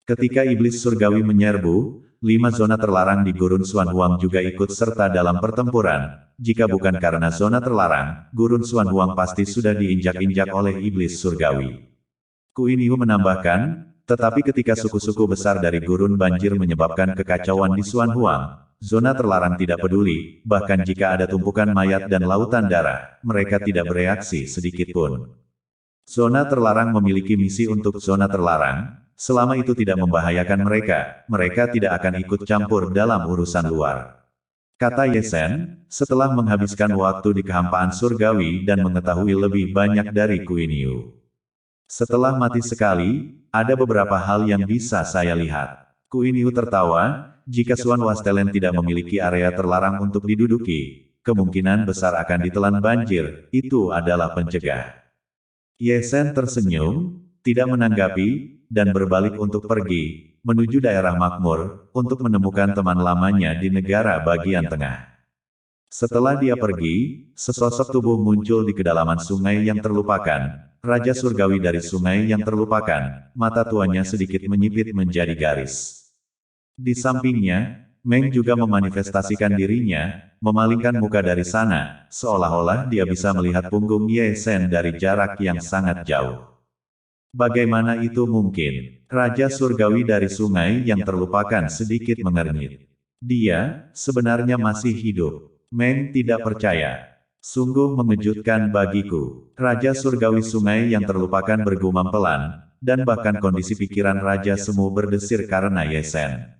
Ketika iblis surgawi menyerbu, 5 zona terlarang di Gurun Xuan Huang juga ikut serta dalam pertempuran. Jika bukan karena zona terlarang, Gurun Xuan Huang pasti sudah diinjak-injak oleh iblis surgawi. Qin Yu menambahkan, tetapi ketika suku-suku besar dari Gurun Banjir menyebabkan kekacauan di Xuan Huang, zona terlarang tidak peduli, bahkan jika ada tumpukan mayat dan lautan darah, mereka tidak bereaksi sedikitpun. Zona terlarang memiliki misi untuk zona terlarang. Selama itu tidak membahayakan mereka, mereka tidak akan ikut campur dalam urusan luar. Kata Ye Shen, setelah menghabiskan waktu di kehampaan surgawi dan mengetahui lebih banyak dari Qin Yu. Setelah mati sekali, ada beberapa hal yang bisa saya lihat. Qin Yu tertawa, jika Xuan Wastelen tidak memiliki area terlarang untuk diduduki, kemungkinan besar akan ditelan banjir, itu adalah pencegah. Ye Shen tersenyum, tidak menanggapi, dan berbalik untuk pergi, menuju daerah makmur, untuk menemukan teman lamanya di negara bagian tengah. Setelah dia pergi, sesosok tubuh muncul di kedalaman sungai yang terlupakan, Raja Surgawi dari sungai yang terlupakan, mata tuanya sedikit menyipit menjadi garis. Di sampingnya, Meng juga memanifestasikan dirinya, memalingkan muka dari sana, seolah-olah dia bisa melihat punggung Ye Shen dari jarak yang sangat jauh. Bagaimana itu mungkin? Raja Surgawi dari sungai yang terlupakan sedikit mengernyit. Dia, sebenarnya masih hidup. Meng tidak percaya. Sungguh mengejutkan bagiku. Raja Surgawi sungai yang terlupakan bergumam pelan, dan bahkan kondisi pikiran Raja Semu berdesir karena Ye Shen.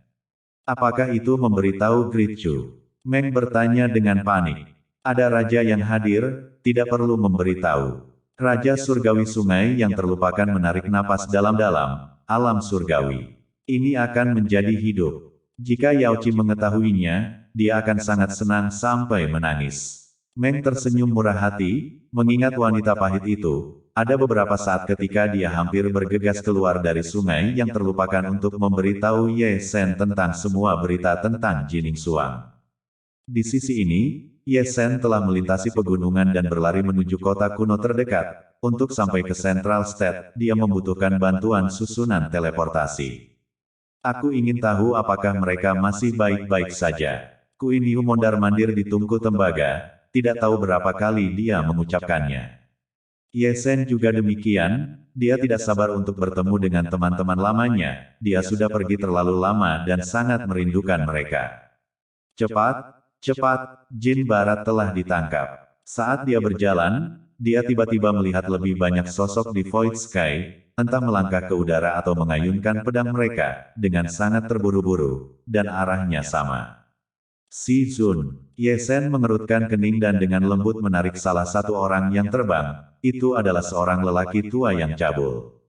Apakah itu memberitahu Great Chu? Meng bertanya dengan panik. Ada raja yang hadir, tidak perlu memberitahu. Raja Surgawi sungai yang terlupakan menarik napas dalam-dalam, alam surgawi. Ini akan menjadi hidup. Jika Yao Qi mengetahuinya, dia akan sangat senang sampai menangis. Meng tersenyum murah hati, mengingat wanita pahit itu, ada beberapa saat ketika dia hampir bergegas keluar dari sungai yang terlupakan untuk memberitahu Ye Shen tentang semua berita tentang Jining Xuang. Di sisi ini, Ye Shen telah melintasi pegunungan dan berlari menuju kota kuno terdekat. Untuk sampai ke Central State, dia membutuhkan bantuan susunan teleportasi. Aku ingin tahu apakah mereka masih baik-baik saja. Kuin Yu mondar-mandir di tungku tembaga, tidak tahu berapa kali dia mengucapkannya. Ye Shen juga demikian, dia tidak sabar untuk bertemu dengan teman-teman lamanya, dia sudah pergi terlalu lama dan sangat merindukan mereka. Cepat, cepat, Jin Barat telah ditangkap. Saat dia berjalan, dia tiba-tiba melihat lebih banyak sosok di Void Sky, entah melangkah ke udara atau mengayunkan pedang mereka, dengan sangat terburu-buru, dan arahnya sama. Si Zun, Ye Shen mengerutkan kening dan dengan lembut menarik salah satu orang yang terbang, itu adalah seorang lelaki tua yang cabul.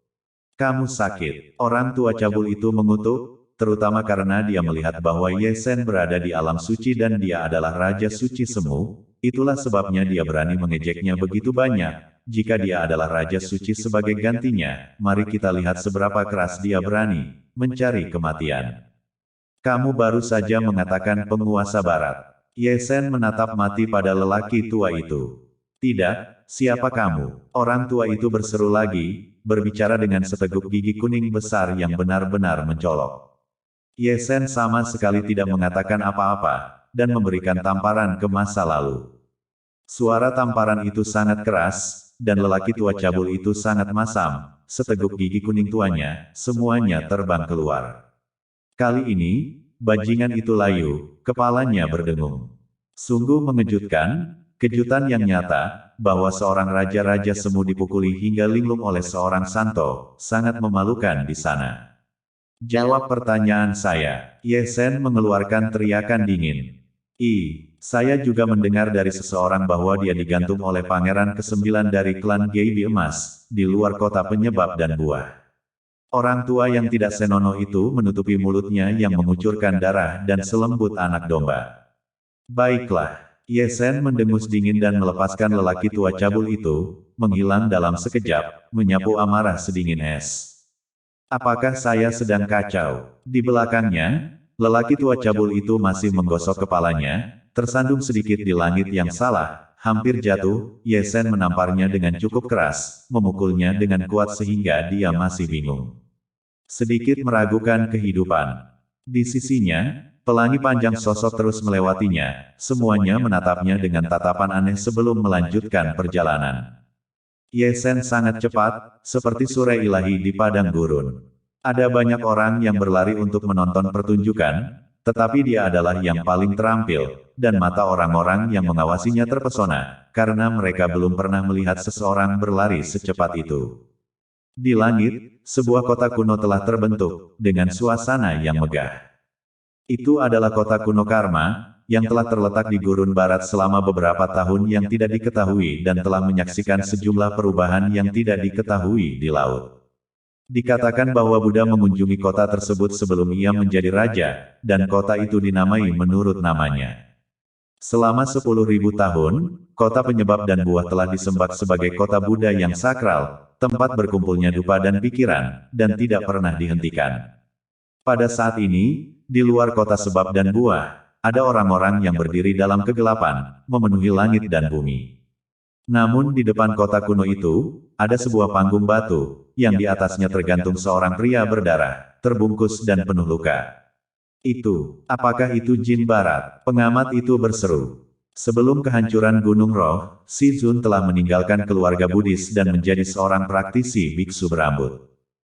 Kamu sakit, orang tua cabul itu mengutuk, terutama karena dia melihat bahwa Ye Shen berada di alam suci dan dia adalah Raja Suci Semu, itulah sebabnya dia berani mengejeknya begitu banyak. Jika dia adalah Raja Suci sebagai gantinya, mari kita lihat seberapa keras dia berani mencari kematian. Kamu baru saja mengatakan penguasa barat. Ye Shen menatap mati pada lelaki tua itu. Tidak, siapa kamu? Orang tua itu berseru lagi, berbicara dengan seteguk gigi kuning besar yang benar-benar mencolok. Ye Shen sama sekali tidak mengatakan apa-apa, dan memberikan tamparan ke masa lalu. Suara tamparan itu sangat keras, dan lelaki tua cabul itu sangat masam, seteguk gigi kuning tuanya, semuanya terbang keluar. Kali ini, bajingan itu layu, kepalanya berdengung. Sungguh mengejutkan, kejutan yang nyata, bahwa seorang raja-raja semu dipukuli hingga linglung oleh seorang santo, sangat memalukan di sana. Jawab pertanyaan saya. Ye Shen mengeluarkan teriakan dingin. Saya juga mendengar dari seseorang bahwa dia digantung oleh pangeran ke-9 dari klan Geibi Emas, di luar kota penyebab dan buah. Orang tua yang tidak senonoh itu menutupi mulutnya yang mengucurkan darah dan selembut anak domba. Baiklah, Ye Shen mendengus dingin dan melepaskan lelaki tua cabul itu, menghilang dalam sekejap, menyapu amarah sedingin es. Apakah saya sedang kacau? Di belakangnya, lelaki tua cabul itu masih menggosok kepalanya, tersandung sedikit di langit yang salah, hampir jatuh, Ye Shen menamparnya dengan cukup keras, memukulnya dengan kuat sehingga dia masih bingung. Sedikit meragukan kehidupan. Di sisinya, pelangi panjang sosok terus melewatinya, semuanya menatapnya dengan tatapan aneh sebelum melanjutkan perjalanan. Ye Shen sangat cepat, seperti surah ilahi di padang gurun. Ada banyak orang yang berlari untuk menonton pertunjukan, tetapi dia adalah yang paling terampil, dan mata orang-orang yang mengawasinya terpesona, karena mereka belum pernah melihat seseorang berlari secepat itu. Di langit, sebuah kota kuno telah terbentuk, dengan suasana yang megah. Itu adalah kota kuno Karma, yang telah terletak di gurun barat selama beberapa tahun yang tidak diketahui dan telah menyaksikan sejumlah perubahan yang tidak diketahui di laut. Dikatakan bahwa Buddha mengunjungi kota tersebut sebelum ia menjadi raja, dan kota itu dinamai menurut namanya. Selama 10.000 tahun, kota penyebab dan buah telah disembah sebagai kota Buddha yang sakral, tempat berkumpulnya dupa dan pikiran, dan tidak pernah dihentikan. Pada saat ini, di luar kota sebab dan buah, ada orang-orang yang berdiri dalam kegelapan, memenuhi langit dan bumi. Namun di depan kota kuno itu, ada sebuah panggung batu, yang di atasnya tergantung seorang pria berdarah, terbungkus dan penuh luka. Apakah itu Jin Barat? Pengamat itu berseru. Sebelum kehancuran Gunung Roh, Si Zun telah meninggalkan keluarga Buddhis dan menjadi seorang praktisi biksu berambut.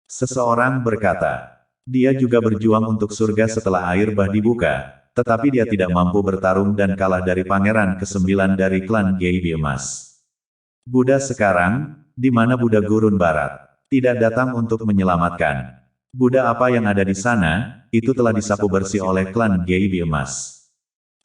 Seseorang berkata, dia juga berjuang untuk surga setelah air bah dibuka, tetapi dia tidak mampu bertarung dan kalah dari pangeran ke-9 dari klan Geibi Emas. Buddha sekarang, di mana Buddha Gurun Barat? Tidak datang untuk menyelamatkan. Buddha apa yang ada di sana, itu telah disapu bersih oleh klan Geibi Emas.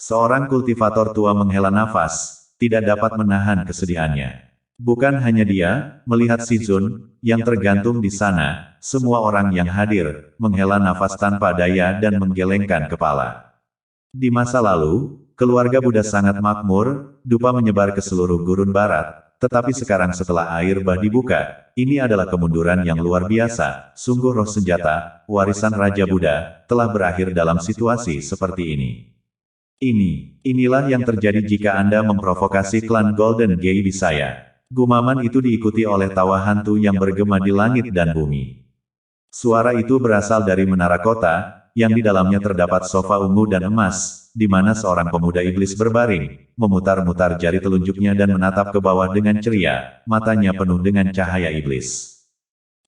Seorang kultivator tua menghela nafas, tidak dapat menahan kesedihannya. Bukan hanya dia, melihat Si Zun, yang tergantung di sana, semua orang yang hadir, menghela nafas tanpa daya dan menggelengkan kepala. Di masa lalu, keluarga Buddha sangat makmur, dupa menyebar ke seluruh gurun barat, tetapi sekarang setelah air bah dibuka, ini adalah kemunduran yang luar biasa. Sungguh roh senjata, warisan Raja Buddha, telah berakhir dalam situasi seperti ini. Inilah yang terjadi jika Anda memprovokasi klan Golden Gaby saya. Gumaman itu diikuti oleh tawa hantu yang bergema di langit dan bumi. Suara itu berasal dari menara kota, yang di dalamnya terdapat sofa ungu dan emas, di mana seorang pemuda iblis berbaring, memutar-mutar jari telunjuknya dan menatap ke bawah dengan ceria, matanya penuh dengan cahaya iblis.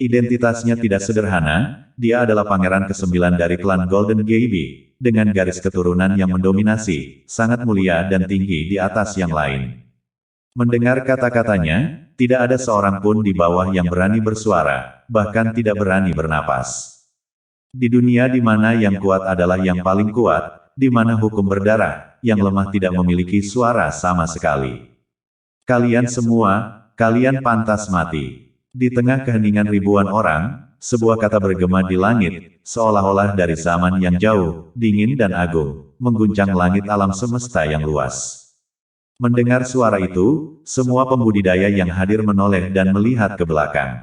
Identitasnya tidak sederhana, dia adalah pangeran ke-9 dari klan Golden Gaby, dengan garis keturunan yang mendominasi, sangat mulia dan tinggi di atas yang lain. Mendengar kata-katanya, tidak ada seorang pun di bawah yang berani bersuara, bahkan tidak berani bernapas. Di dunia di mana yang kuat adalah yang paling kuat, di mana hukum berdarah, yang lemah tidak memiliki suara sama sekali. Kalian semua, kalian pantas mati. Di tengah keheningan ribuan orang, sebuah kata bergema di langit, seolah-olah dari zaman yang jauh, dingin dan agung, mengguncang langit alam semesta yang luas. Mendengar suara itu, semua pembudidaya yang hadir menoleh dan melihat ke belakang.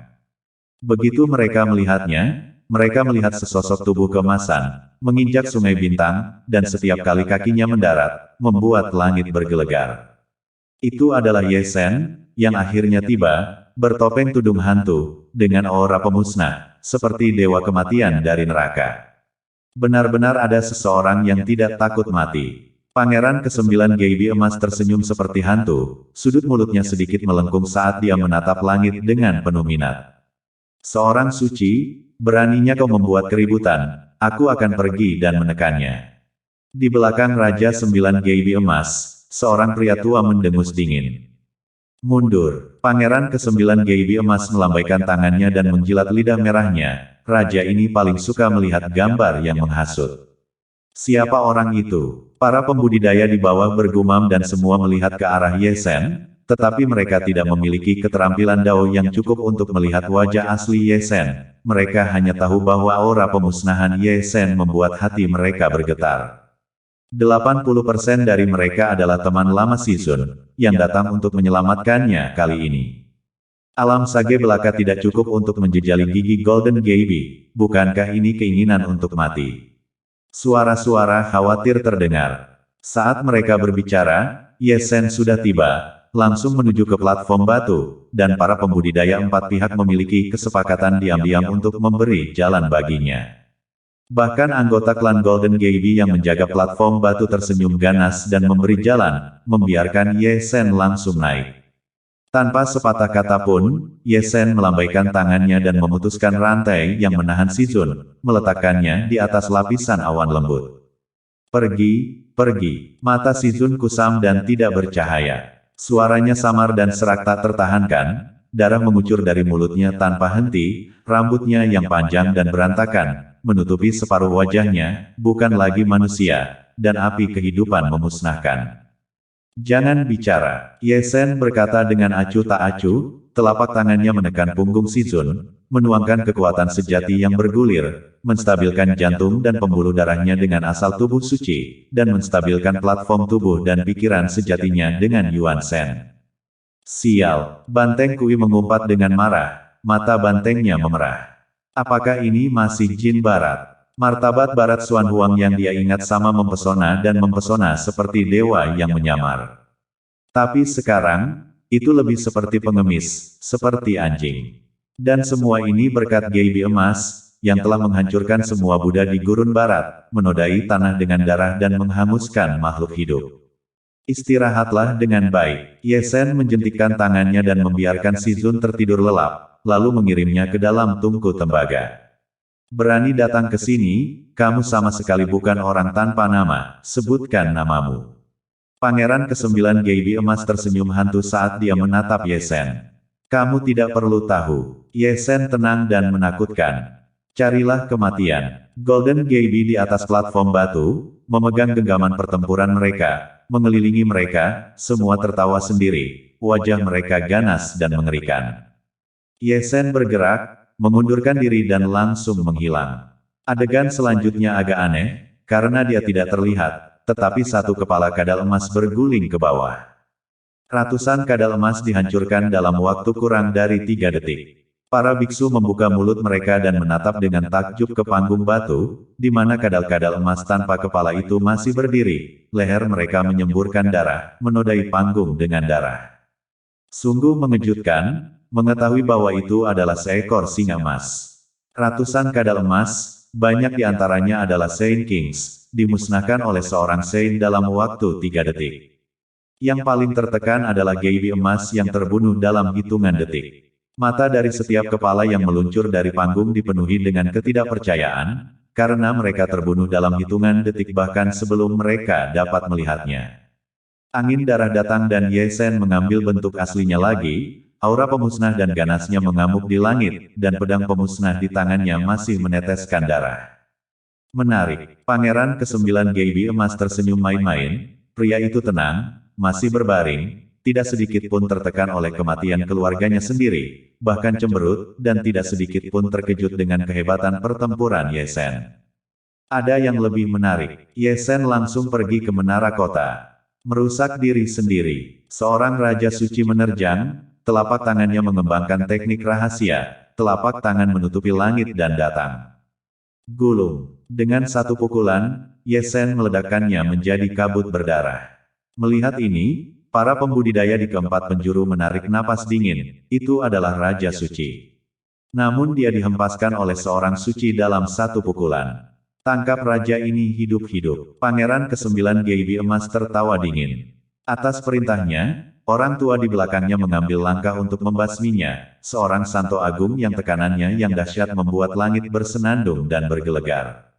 Begitu mereka melihatnya, mereka melihat sesosok tubuh keemasan, menginjak sungai bintang, dan setiap kali kakinya mendarat, membuat langit bergelegar. Itu adalah Ye Shen, yang akhirnya tiba, bertopeng tudung hantu, dengan aura pemusnah, seperti dewa kematian dari neraka. Benar-benar ada seseorang yang tidak takut mati. Pangeran ke-9 Gaby emas tersenyum seperti hantu, sudut mulutnya sedikit melengkung saat dia menatap langit dengan penuh minat. Seorang suci, beraninya kau membuat keributan, aku akan pergi dan menekannya. Di belakang Raja 9 Gaby emas, seorang pria tua mendengus dingin. Mundur, Pangeran ke-9 Gaby emas melambaikan tangannya dan menjilat lidah merahnya. Raja ini paling suka melihat gambar yang menghasut. Siapa orang itu? Para pembudidaya di bawah bergumam dan semua melihat ke arah Ye Shen, tetapi mereka tidak memiliki keterampilan Dao yang cukup untuk melihat wajah asli Ye Shen. Mereka hanya tahu bahwa aura pemusnahan Ye Shen membuat hati mereka bergetar. 80% dari mereka adalah teman lama Shizun, yang datang untuk menyelamatkannya kali ini. Alam sage belaka tidak cukup untuk menjejali gigi Golden Gaby, bukankah ini keinginan untuk mati? Suara-suara khawatir terdengar. Saat mereka berbicara, Ye Shen sudah tiba, langsung menuju ke platform batu, dan para pembudidaya empat pihak memiliki kesepakatan diam-diam untuk memberi jalan baginya. Bahkan anggota klan Golden Gaby yang menjaga platform batu tersenyum ganas dan memberi jalan, membiarkan Ye Shen langsung naik. Tanpa sepatah kata pun, Ye Shen melambaikan tangannya dan memutuskan rantai yang menahan Shizun, meletakkannya di atas lapisan awan lembut. Pergi, pergi. Mata Shizun kusam dan tidak bercahaya. Suaranya samar dan serak tak tertahankan, darah mengucur dari mulutnya tanpa henti, rambutnya yang panjang dan berantakan, menutupi separuh wajahnya, bukan lagi manusia, dan api kehidupan memusnahkan. Jangan bicara, Ye Shen berkata dengan acuh tak acuh, telapak tangannya menekan punggung Shizun, menuangkan kekuatan sejati yang bergulir, menstabilkan jantung dan pembuluh darahnya dengan asal tubuh suci, dan menstabilkan platform tubuh dan pikiran sejatinya dengan Yuan Shen. Sial, Banteng Kui mengumpat dengan marah, mata bantengnya memerah. Apakah ini masih jin barat? Martabat barat Xuan Huang yang dia ingat sama mempesona dan mempesona seperti dewa yang menyamar. Tapi sekarang, itu lebih seperti pengemis, seperti anjing. Dan semua ini berkat Gaby emas, yang telah menghancurkan semua Buddha di gurun barat, menodai tanah dengan darah dan menghanguskan makhluk hidup. Istirahatlah dengan baik. Ye Shen menjentikkan tangannya dan membiarkan Shizun tertidur lelap, lalu mengirimnya ke dalam tungku tembaga. Berani datang ke sini, kamu sama sekali bukan orang tanpa nama, sebutkan namamu. Pangeran ke-9 Gaby emas tersenyum hantu saat dia menatap Ye Shen. Kamu tidak perlu tahu. Ye Shen tenang dan menakutkan. Carilah kematian. Golden Gaby di atas platform batu, memegang genggaman pertempuran mereka, mengelilingi mereka, semua tertawa sendiri, wajah mereka ganas dan mengerikan. Ye Shen bergerak, mengundurkan diri dan langsung menghilang. Adegan selanjutnya agak aneh, karena dia tidak terlihat, tetapi satu kepala kadal emas berguling ke bawah. Ratusan kadal emas dihancurkan dalam waktu kurang dari 3 detik. Para biksu membuka mulut mereka dan menatap dengan takjub ke panggung batu, di mana kadal-kadal emas tanpa kepala itu masih berdiri. Leher mereka menyemburkan darah, menodai panggung dengan darah. Sungguh mengejutkan, mengetahui bahwa itu adalah seekor singa emas. Ratusan kadal emas, banyak di antaranya adalah Saint Kings, dimusnahkan oleh seorang Saint dalam waktu 3 detik. Yang paling tertekan adalah Geibi emas yang terbunuh dalam hitungan detik. Mata dari setiap kepala yang meluncur dari panggung dipenuhi dengan ketidakpercayaan, karena mereka terbunuh dalam hitungan detik bahkan sebelum mereka dapat melihatnya. Angin darah datang dan Ye Sen mengambil bentuk aslinya lagi, aura pemusnah dan ganasnya mengamuk di langit, dan pedang pemusnah di tangannya masih meneteskan darah. Menarik, Pangeran ke-9 Geibi emas tersenyum main-main, pria itu tenang, masih berbaring, tidak sedikit pun tertekan oleh kematian keluarganya sendiri, bahkan cemberut, dan tidak sedikit pun terkejut dengan kehebatan pertempuran Ye Sen. Ada yang lebih menarik, Ye Sen langsung pergi ke menara kota. Merusak diri sendiri. Seorang Raja Suci menerjang, telapak tangannya mengembangkan teknik rahasia, telapak tangan menutupi langit dan datang. Gulung. Dengan satu pukulan, Ye Sen meledakkannya menjadi kabut berdarah. Melihat ini, para pembudidaya di keempat penjuru menarik napas dingin, itu adalah Raja Suci. Namun dia dihempaskan oleh seorang suci dalam satu pukulan. Tangkap raja ini hidup-hidup. Pangeran ke-9 Geibi emas tertawa dingin. Atas perintahnya, orang tua di belakangnya mengambil langkah untuk membasminya, seorang santo agung yang tekanannya yang dahsyat membuat langit bersenandung dan bergelegar.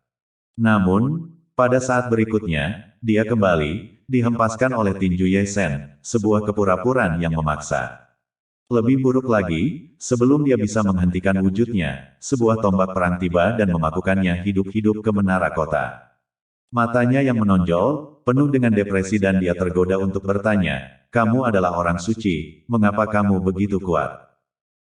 Namun, pada saat berikutnya, dia kembali, dihempaskan oleh tinju Ye Sen, sebuah kepura-puraan yang memaksa. Lebih buruk lagi, sebelum dia bisa menghentikan wujudnya, sebuah tombak perang tiba dan memakukannya hidup-hidup ke menara kota. Matanya yang menonjol, penuh dengan depresi dan dia tergoda untuk bertanya, "Kamu adalah orang suci, mengapa kamu begitu kuat?"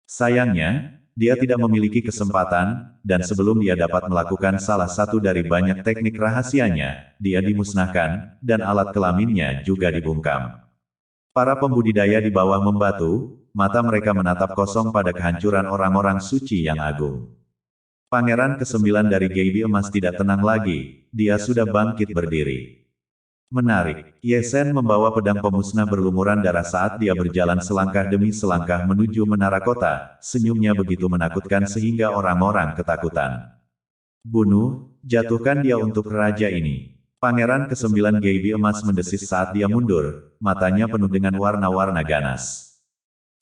Sayangnya, dia tidak memiliki kesempatan, dan sebelum dia dapat melakukan salah satu dari banyak teknik rahasianya, dia dimusnahkan, dan alat kelaminnya juga dibungkam. Para pembudidaya di bawah membatu, mata mereka menatap kosong pada kehancuran orang-orang suci yang agung. Pangeran ke-9 dari Geibi emas tidak tenang lagi, dia sudah bangkit berdiri. Menarik, Ye Sen membawa pedang pemusnah berlumuran darah saat dia berjalan selangkah demi selangkah menuju menara kota, senyumnya begitu menakutkan sehingga orang-orang ketakutan. "Bunuh, jatuhkan dia untuk raja ini." Pangeran ke-9 Geibi emas mendesis saat dia mundur, matanya penuh dengan warna-warna ganas.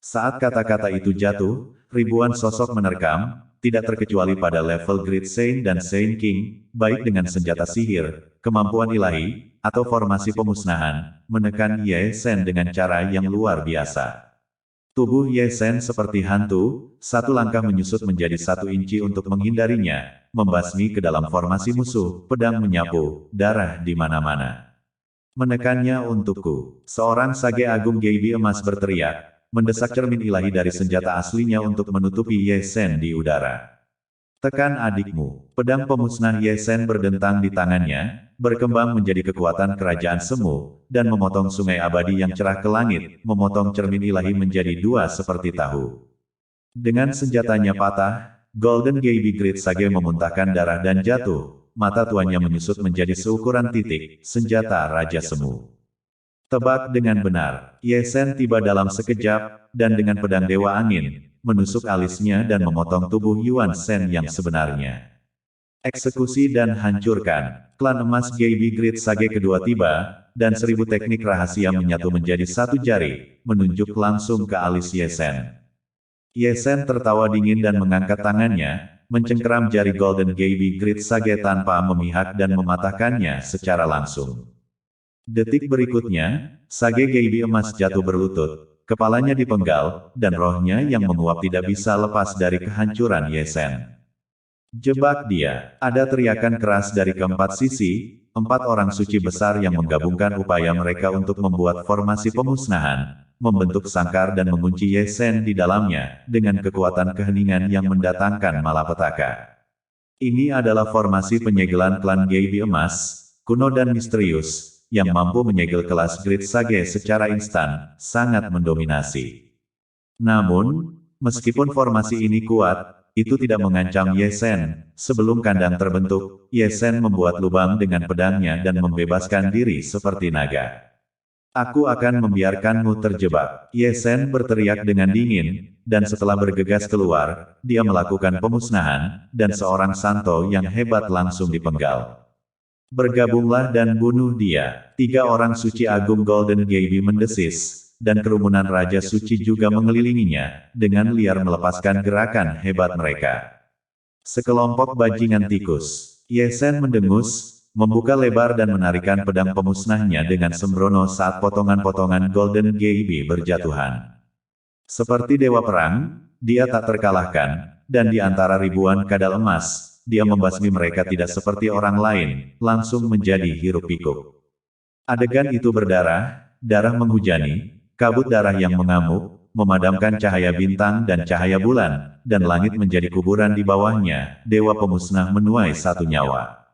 Saat kata-kata itu jatuh, ribuan sosok menerkam, tidak terkecuali pada level Great Saint dan Saint King, baik dengan senjata sihir, kemampuan ilahi, atau formasi pemusnahan, menekan Ye Sen dengan cara yang luar biasa. Tubuh Ye Sen seperti hantu, satu langkah menyusut menjadi 1 inci untuk menghindarinya, membasmi ke dalam formasi musuh, pedang menyapu, darah di mana-mana. "Menekannya untukku." Seorang sage agung Geibi emas berteriak, mendesak cermin ilahi dari senjata aslinya untuk menutupi Ye Sen di udara. "Tekan adikmu." Pedang pemusnah Ye Sen berdentang di tangannya, berkembang menjadi kekuatan kerajaan semu, dan memotong sungai abadi yang cerah ke langit, memotong cermin ilahi menjadi 2 seperti tahu. Dengan senjatanya patah, Golden Geibi Great Sage memuntahkan darah dan jatuh, mata tuannya menyusut menjadi seukuran titik, senjata Raja Semu. Tebak dengan benar, Ye Sen tiba dalam sekejap, dan dengan pedang Dewa Angin, menusuk alisnya dan memotong tubuh Yuan Shen yang sebenarnya. Eksekusi dan hancurkan. Klan emas Geibi Great Sage kedua tiba, dan 1000 teknik rahasia menyatu menjadi 1 jari, menunjuk langsung ke alis Ye Sen. Ye Sen tertawa dingin dan mengangkat tangannya, mencengkeram jari Golden Geibi Great Sage tanpa memihak dan mematahkannya secara langsung. Detik berikutnya, Sage Geibi emas jatuh berlutut, kepalanya dipenggal, dan rohnya yang menguap tidak bisa lepas dari kehancuran Ye Sen. "Jebak dia!" Ada teriakan keras dari keempat sisi, 4 orang suci besar yang menggabungkan upaya mereka untuk membuat formasi pemusnahan, membentuk sangkar dan mengunci Ye Sen di dalamnya, dengan kekuatan keheningan yang mendatangkan malapetaka. Ini adalah formasi penyegelan klan Geibi emas, kuno dan misterius, yang mampu menyegel kelas Great Sage secara instan, sangat mendominasi. Namun, meskipun formasi ini kuat, itu tidak mengancam Ye Sen. Sebelum kandang terbentuk, Ye Sen membuat lubang dengan pedangnya dan membebaskan diri seperti naga. Aku akan membiarkanmu terjebak. Ye Sen berteriak dengan dingin, dan setelah bergegas keluar, dia melakukan pemusnahan, dan seorang santo yang hebat langsung dipenggal. Bergabunglah dan bunuh dia. 3 orang suci agung Golden Gaby mendesis, dan kerumunan Raja Suci juga mengelilinginya, dengan liar melepaskan gerakan hebat mereka. Sekelompok bajingan tikus. Ye Sen mendengus, membuka lebar dan menarikan pedang pemusnahnya dengan sembrono saat potongan-potongan Golden Gaby berjatuhan. Seperti dewa perang, dia tak terkalahkan, dan di antara ribuan kadal emas, dia membasmi mereka tidak seperti orang lain, langsung menjadi hiruk-pikuk. Adegan itu berdarah, darah menghujani, kabut darah yang mengamuk, memadamkan cahaya bintang dan cahaya bulan, dan langit menjadi kuburan di bawahnya. Dewa pemusnah menuai satu nyawa.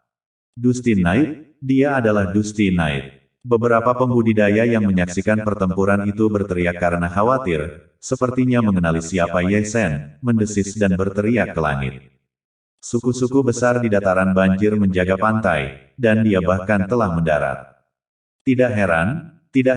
Dusty Knight, dia adalah Dusty Knight. Beberapa pembudidaya yang menyaksikan pertempuran itu berteriak karena khawatir, sepertinya mengenali siapa Ye Sen, mendesis dan berteriak ke langit. Suku-suku besar di dataran banjir menjaga pantai, dan dia bahkan telah mendarat. Tidak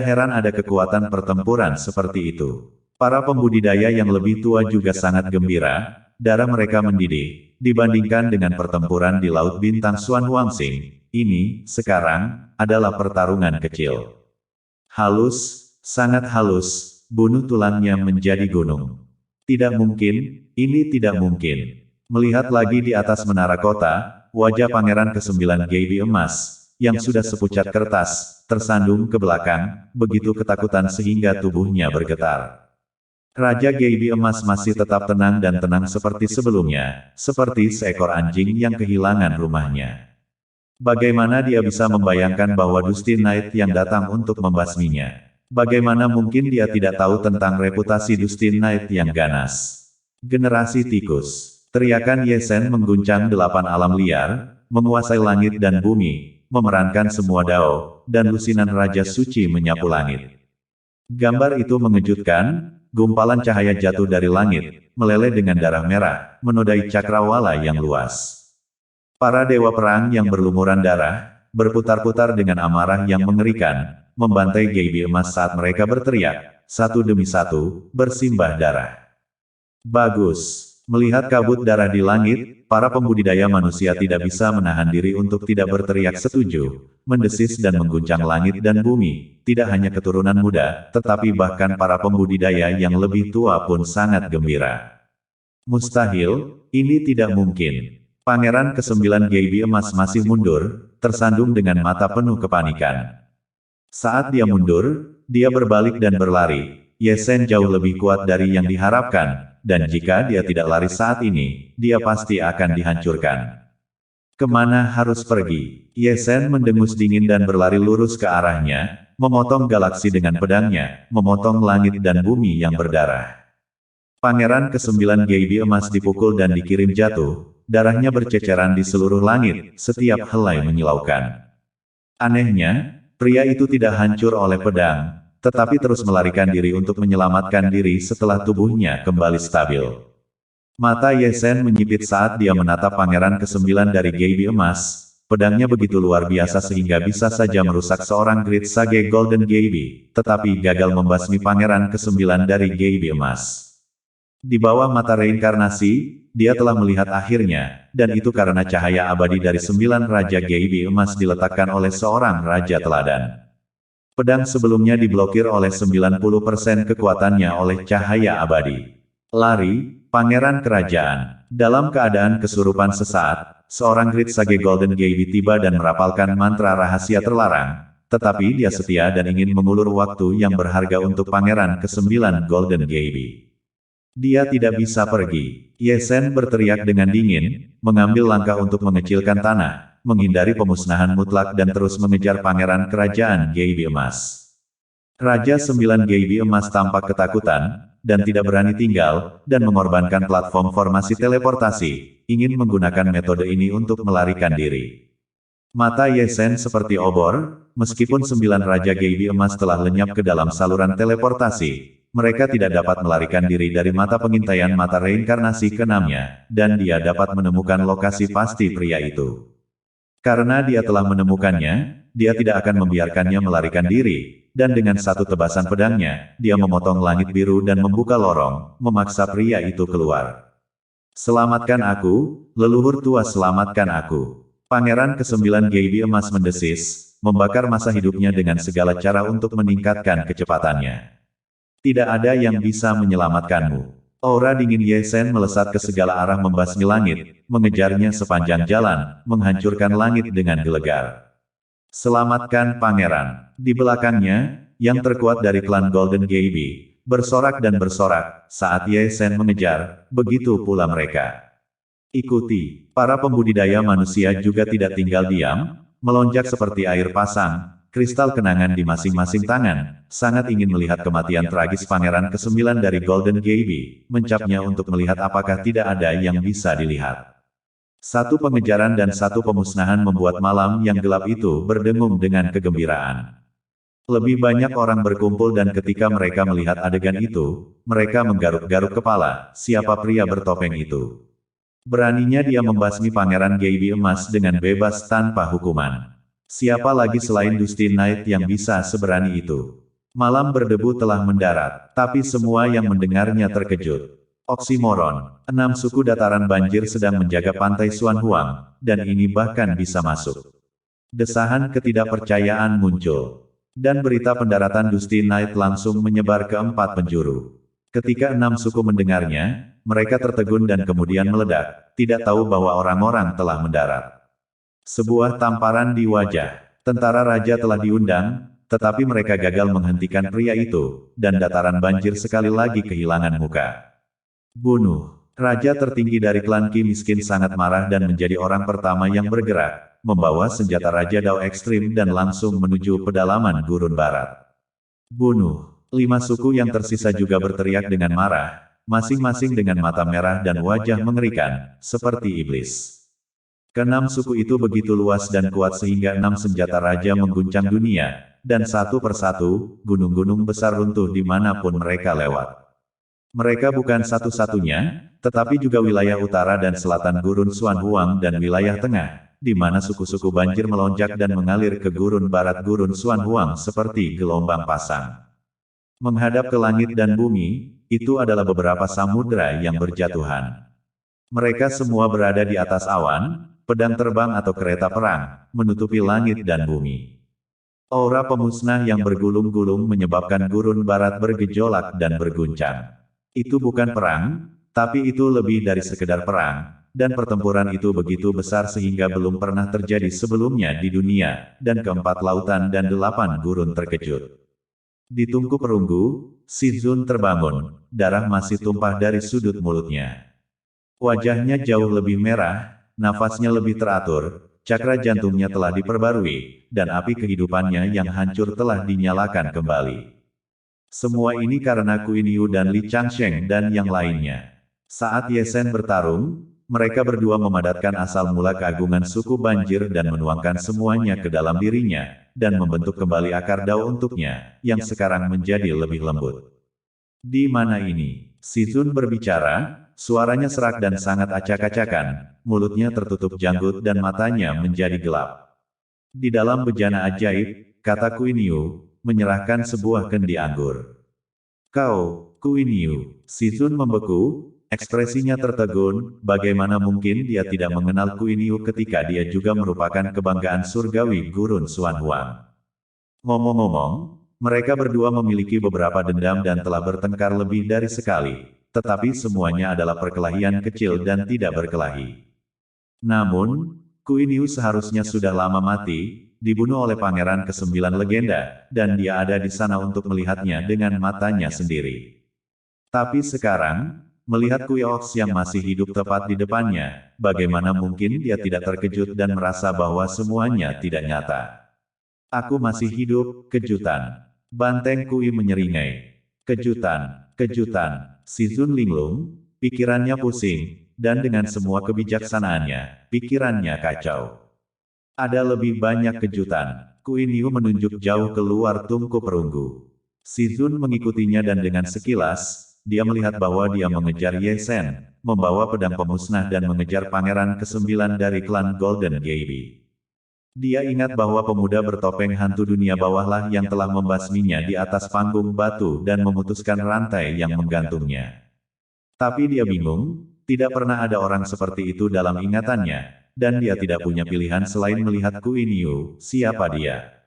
heran ada kekuatan pertempuran seperti itu. Para pembudidaya yang lebih tua juga sangat gembira, darah mereka mendidih, dibandingkan dengan pertempuran di Laut Bintang Xuan Huangsing. Ini, sekarang, adalah pertarungan kecil. Halus, sangat halus, bunuh tulangnya menjadi gunung. Tidak mungkin, ini tidak mungkin. Melihat lagi di atas menara kota, wajah Pangeran ke-9 Gaby emas, yang sudah sepucat kertas, tersandung ke belakang, begitu ketakutan sehingga tubuhnya bergetar. Raja Gaby emas masih tetap tenang dan tenang seperti sebelumnya, seperti seekor anjing yang kehilangan rumahnya. Bagaimana dia bisa membayangkan bahwa Dusty Knight yang datang untuk membasminya? Bagaimana mungkin dia tidak tahu tentang reputasi Dusty Knight yang ganas? Generasi tikus. Teriakan Ye Sen mengguncang 8 alam liar, menguasai langit dan bumi, memerankan semua dao, dan lusinan Raja Suci menyapu langit. Gambar itu mengejutkan, gumpalan cahaya jatuh dari langit, meleleh dengan darah merah, menodai cakrawala yang luas. Para dewa perang yang berlumuran darah, berputar-putar dengan amarah yang mengerikan, membantai Gaby emas saat mereka berteriak, satu demi satu, bersimbah darah. Bagus. Melihat kabut darah di langit, para pembudidaya manusia tidak bisa menahan diri untuk tidak berteriak setuju, mendesis dan mengguncang langit dan bumi. Tidak hanya keturunan muda, tetapi bahkan para pembudidaya yang lebih tua pun sangat gembira. Mustahil, ini tidak mungkin. Pangeran ke-9 Gaby emas masih mundur, tersandung dengan mata penuh kepanikan. Saat dia mundur, dia berbalik dan berlari. Ye Sen jauh lebih kuat dari yang diharapkan, dan jika dia tidak lari saat ini, dia pasti akan dihancurkan. Kemana harus pergi? Ye Sen mendengus dingin dan berlari lurus ke arahnya, memotong galaksi dengan pedangnya, memotong langit dan bumi yang berdarah. Pangeran ke-9 Gaby emas dipukul dan dikirim jatuh, darahnya berceceran di seluruh langit, setiap helai menyilaukan. Anehnya, pria itu tidak hancur oleh pedang, tetapi terus melarikan diri untuk menyelamatkan diri setelah tubuhnya kembali stabil. Mata Ye Sen menyipit saat dia menatap Pangeran ke-9 dari Gaby emas. Pedangnya begitu luar biasa sehingga bisa saja merusak seorang Great Sage Golden Gaby, tetapi gagal membasmi Pangeran ke-9 dari Gaby emas. Di bawah mata reinkarnasi, dia telah melihat akhirnya, dan itu karena cahaya abadi dari 9 Raja Gaby emas diletakkan oleh seorang Raja Teladan. Pedang sebelumnya diblokir oleh 90% kekuatannya oleh cahaya abadi. Lari, Pangeran Kerajaan. Dalam keadaan kesurupan sesaat, seorang Great Sage Golden Gaby tiba dan merapalkan mantra rahasia terlarang, tetapi dia setia dan ingin mengulur waktu yang berharga untuk Pangeran ke-9 Golden Gaby. Dia tidak bisa pergi. Ye Sen berteriak dengan dingin, mengambil langkah untuk mengecilkan tanah, menghindari pemusnahan mutlak dan terus mengejar Pangeran Kerajaan Gaby emas. Raja 9 Gaby emas tampak ketakutan, dan tidak berani tinggal, dan mengorbankan platform formasi teleportasi, ingin menggunakan metode ini untuk melarikan diri. Mata Ye Sen seperti obor, meskipun 9 Raja Geibi emas telah lenyap ke dalam saluran teleportasi. Mereka tidak dapat melarikan diri dari mata pengintaian mata reinkarnasi keenamnya, dan dia dapat menemukan lokasi pasti pria itu. Karena dia telah menemukannya, dia tidak akan membiarkannya melarikan diri, dan dengan satu tebasan pedangnya, dia memotong langit biru dan membuka lorong, memaksa pria itu keluar. Selamatkan aku, leluhur tua, selamatkan aku. Pangeran ke-9 Geibi emas mendesis, membakar masa hidupnya dengan segala cara untuk meningkatkan kecepatannya. Tidak ada yang bisa menyelamatkanmu. Aura dingin Ye Sen melesat ke segala arah membasmi langit, mengejarnya sepanjang jalan, menghancurkan langit dengan gelegar. Selamatkan pangeran. Di belakangnya, yang terkuat dari klan Golden Geibi, bersorak dan bersorak, saat Ye Sen mengejar, begitu pula mereka. Ikuti, para pembudidaya manusia juga tidak tinggal diam, melonjak seperti air pasang, kristal kenangan di masing-masing tangan, sangat ingin melihat kematian tragis pangeran ke-9 dari Golden Geibi, mencapnya untuk melihat apakah tidak ada yang bisa dilihat. Satu pengejaran dan satu pemusnahan membuat malam yang gelap itu berdengung dengan kegembiraan. Lebih banyak orang berkumpul dan ketika mereka melihat adegan itu, mereka menggaruk-garuk kepala, siapa pria bertopeng itu? Beraninya dia membasmi pangeran Geibi emas dengan bebas tanpa hukuman. Siapa lagi selain Dusty Knight yang bisa seberani itu? Malam berdebu telah mendarat, tapi semua yang mendengarnya terkejut. Oksimoron, 6 suku dataran banjir sedang menjaga pantai Suan Huang, dan ini bahkan bisa masuk. Desahan ketidakpercayaan muncul. Dan berita pendaratan Dusty Knight langsung menyebar ke 4 penjuru. Ketika 6 suku mendengarnya, mereka tertegun dan kemudian meledak, tidak tahu bahwa orang-orang telah mendarat. Sebuah tamparan di wajah. Tentara raja telah diundang, tetapi mereka gagal menghentikan pria itu, dan dataran banjir sekali lagi kehilangan muka. Bunuh. Raja tertinggi dari klan Qi miskin sangat marah dan menjadi orang pertama yang bergerak, membawa senjata Raja Dao ekstrim dan langsung menuju pedalaman gurun barat. Bunuh. 5 suku yang tersisa juga berteriak dengan marah, masing-masing dengan mata merah dan wajah mengerikan, seperti iblis. Keenam suku itu begitu luas dan kuat sehingga 6 senjata raja mengguncang dunia, dan satu persatu, gunung-gunung besar runtuh dimanapun mereka lewat. Mereka bukan satu-satunya, tetapi juga wilayah utara dan selatan gurun Suan Huang dan wilayah tengah, di mana suku-suku banjir melonjak dan mengalir ke gurun barat gurun Suan Huang seperti gelombang pasang. Menghadap ke langit dan bumi, itu adalah beberapa samudera yang berjatuhan. Mereka semua berada di atas awan, pedang terbang atau kereta perang, menutupi langit dan bumi. Aura pemusnah yang bergulung-gulung menyebabkan gurun barat bergejolak dan berguncang. Itu bukan perang, tapi itu lebih dari sekedar perang, dan pertempuran itu begitu besar sehingga belum pernah terjadi sebelumnya di dunia, dan keempat lautan dan 8 gurun terkejut. Di tungku perunggu, Si Zun terbangun, darah masih tumpah dari sudut mulutnya. Wajahnya jauh lebih merah, nafasnya lebih teratur, cakra jantungnya telah diperbarui, dan api kehidupannya yang hancur telah dinyalakan kembali. Semua ini karena Qin Yu dan Li Changsheng dan yang lainnya. Saat Ye Sen bertarung, mereka berdua memadatkan asal mula keagungan suku banjir dan menuangkan semuanya ke dalam dirinya, dan membentuk kembali akar Dao untuknya, yang sekarang menjadi lebih lembut. Di mana ini? Si Zun berbicara, suaranya serak dan sangat acak-acakan, mulutnya tertutup janggut dan matanya menjadi gelap. Di dalam bejana ajaib, kata Qin Yu, menyerahkan sebuah kendi anggur. Kau, Qin Yu. Si Zun membeku, ekspresinya tertegun, bagaimana mungkin dia tidak mengenal Qin Yu ketika dia juga merupakan kebanggaan surgawi gurun Suan Huang. Ngomong-ngomong, mereka berdua memiliki beberapa dendam dan telah bertengkar lebih dari sekali, tetapi semuanya adalah perkelahian kecil dan tidak berkelahi. Namun, Qin Yu seharusnya sudah lama mati, dibunuh oleh pangeran ke-9 legenda, dan dia ada di sana untuk melihatnya dengan matanya sendiri. Tapi sekarang, melihat Kui Ox yang masih hidup tepat di depannya, bagaimana mungkin dia tidak terkejut dan merasa bahwa semuanya tidak nyata. Aku masih hidup, kejutan. Banteng Kui menyeringai. Kejutan, kejutan. Si Zun linglung, pikirannya pusing, dan dengan semua kebijaksanaannya, pikirannya kacau. Ada lebih banyak kejutan. Queen Yu menunjuk jauh keluar tungku perunggu. Si Zun mengikutinya dan dengan sekilas, dia melihat bahwa dia mengejar Ye Sen, membawa pedang pemusnah dan mengejar pangeran ke-9 dari klan Golden Gaby. Dia ingat bahwa pemuda bertopeng hantu dunia bawahlah yang telah membasminya di atas panggung batu dan memutuskan rantai yang menggantungnya. Tapi dia bingung, tidak pernah ada orang seperti itu dalam ingatannya, dan dia tidak punya pilihan selain melihat Queen Yu, siapa dia.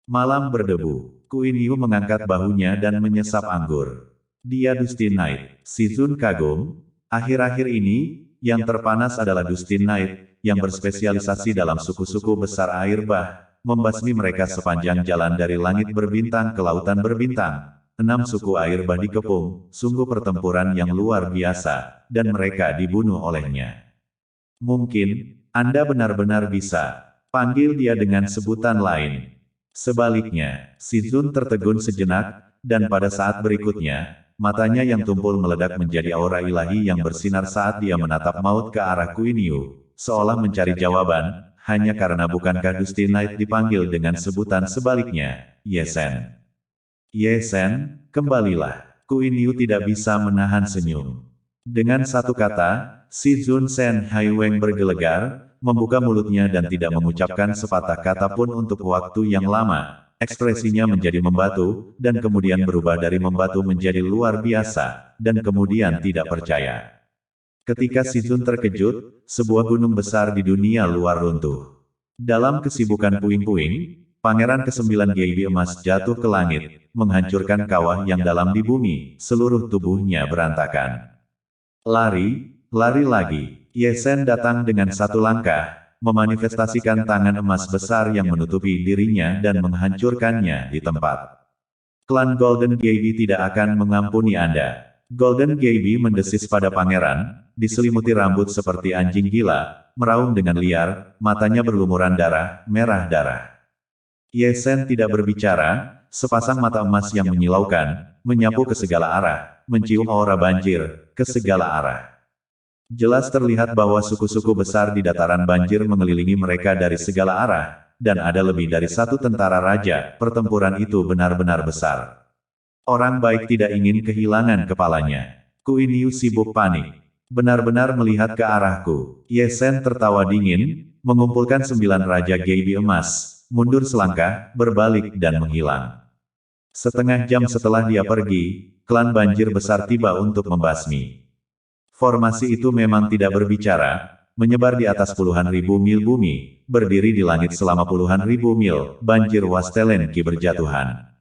Malam berdebu, Queen Yu mengangkat bahunya dan menyesap anggur. Dia Dustin Knight, si Zun kagum. Akhir-akhir ini, yang terpanas adalah Dustin Knight, yang berspesialisasi dalam suku-suku besar air bah, membasmi mereka sepanjang jalan dari langit berbintang ke lautan berbintang. 6 suku air bah dikepung, sungguh pertempuran yang luar biasa, dan mereka dibunuh olehnya. Mungkin, Anda benar-benar bisa panggil dia dengan sebutan lain. Sebaliknya, si Zun tertegun sejenak, dan pada saat berikutnya, matanya yang tumpul meledak menjadi aura ilahi yang bersinar saat dia menatap maut ke arah Queen Yu, seolah mencari jawaban, hanya karena bukankah Dustin Knight dipanggil dengan sebutan sebaliknya, Ye Sen. Ye Sen, kembalilah. Queen Yu tidak bisa menahan senyum. Dengan satu kata, si Zun Sen Haiweng bergelegar, membuka mulutnya dan tidak mengucapkan sepatah kata pun untuk waktu yang lama. Ekspresinya menjadi membatu, dan kemudian berubah dari membatu menjadi luar biasa, dan kemudian tidak percaya. Ketika si Zun terkejut, sebuah gunung besar di dunia luar runtuh. Dalam kesibukan puing-puing, pangeran ke-9 Gaby emas jatuh ke langit, menghancurkan kawah yang dalam di bumi, seluruh tubuhnya berantakan. Lari, lari lagi. Ye Sen datang dengan satu langkah, memanifestasikan tangan emas besar yang menutupi dirinya dan menghancurkannya di tempat. Klan Golden Gaby tidak akan mengampuni Anda. Golden Gaby mendesis pada pangeran, diselimuti rambut seperti anjing gila, meraung dengan liar, matanya berlumuran darah, merah darah. Ye Sen tidak berbicara, sepasang mata emas yang menyilaukan, menyapu ke segala arah, mencium aura banjir, ke segala arah. Jelas terlihat bahwa suku-suku besar di dataran banjir mengelilingi mereka dari segala arah, dan ada lebih dari satu tentara raja, pertempuran itu benar-benar besar. Orang baik tidak ingin kehilangan kepalanya. Queen Yu sibuk panik. Benar-benar melihat ke arahku. Ye Sen tertawa dingin, mengumpulkan 9 Raja Gaby emas, mundur selangkah, berbalik dan menghilang. Setengah jam setelah dia pergi, klan banjir besar tiba untuk membasmi. Formasi itu memang tidak berbicara, menyebar di atas puluhan ribu mil bumi, berdiri di langit selama puluhan ribu mil, banjir Wastelenki berjatuhan.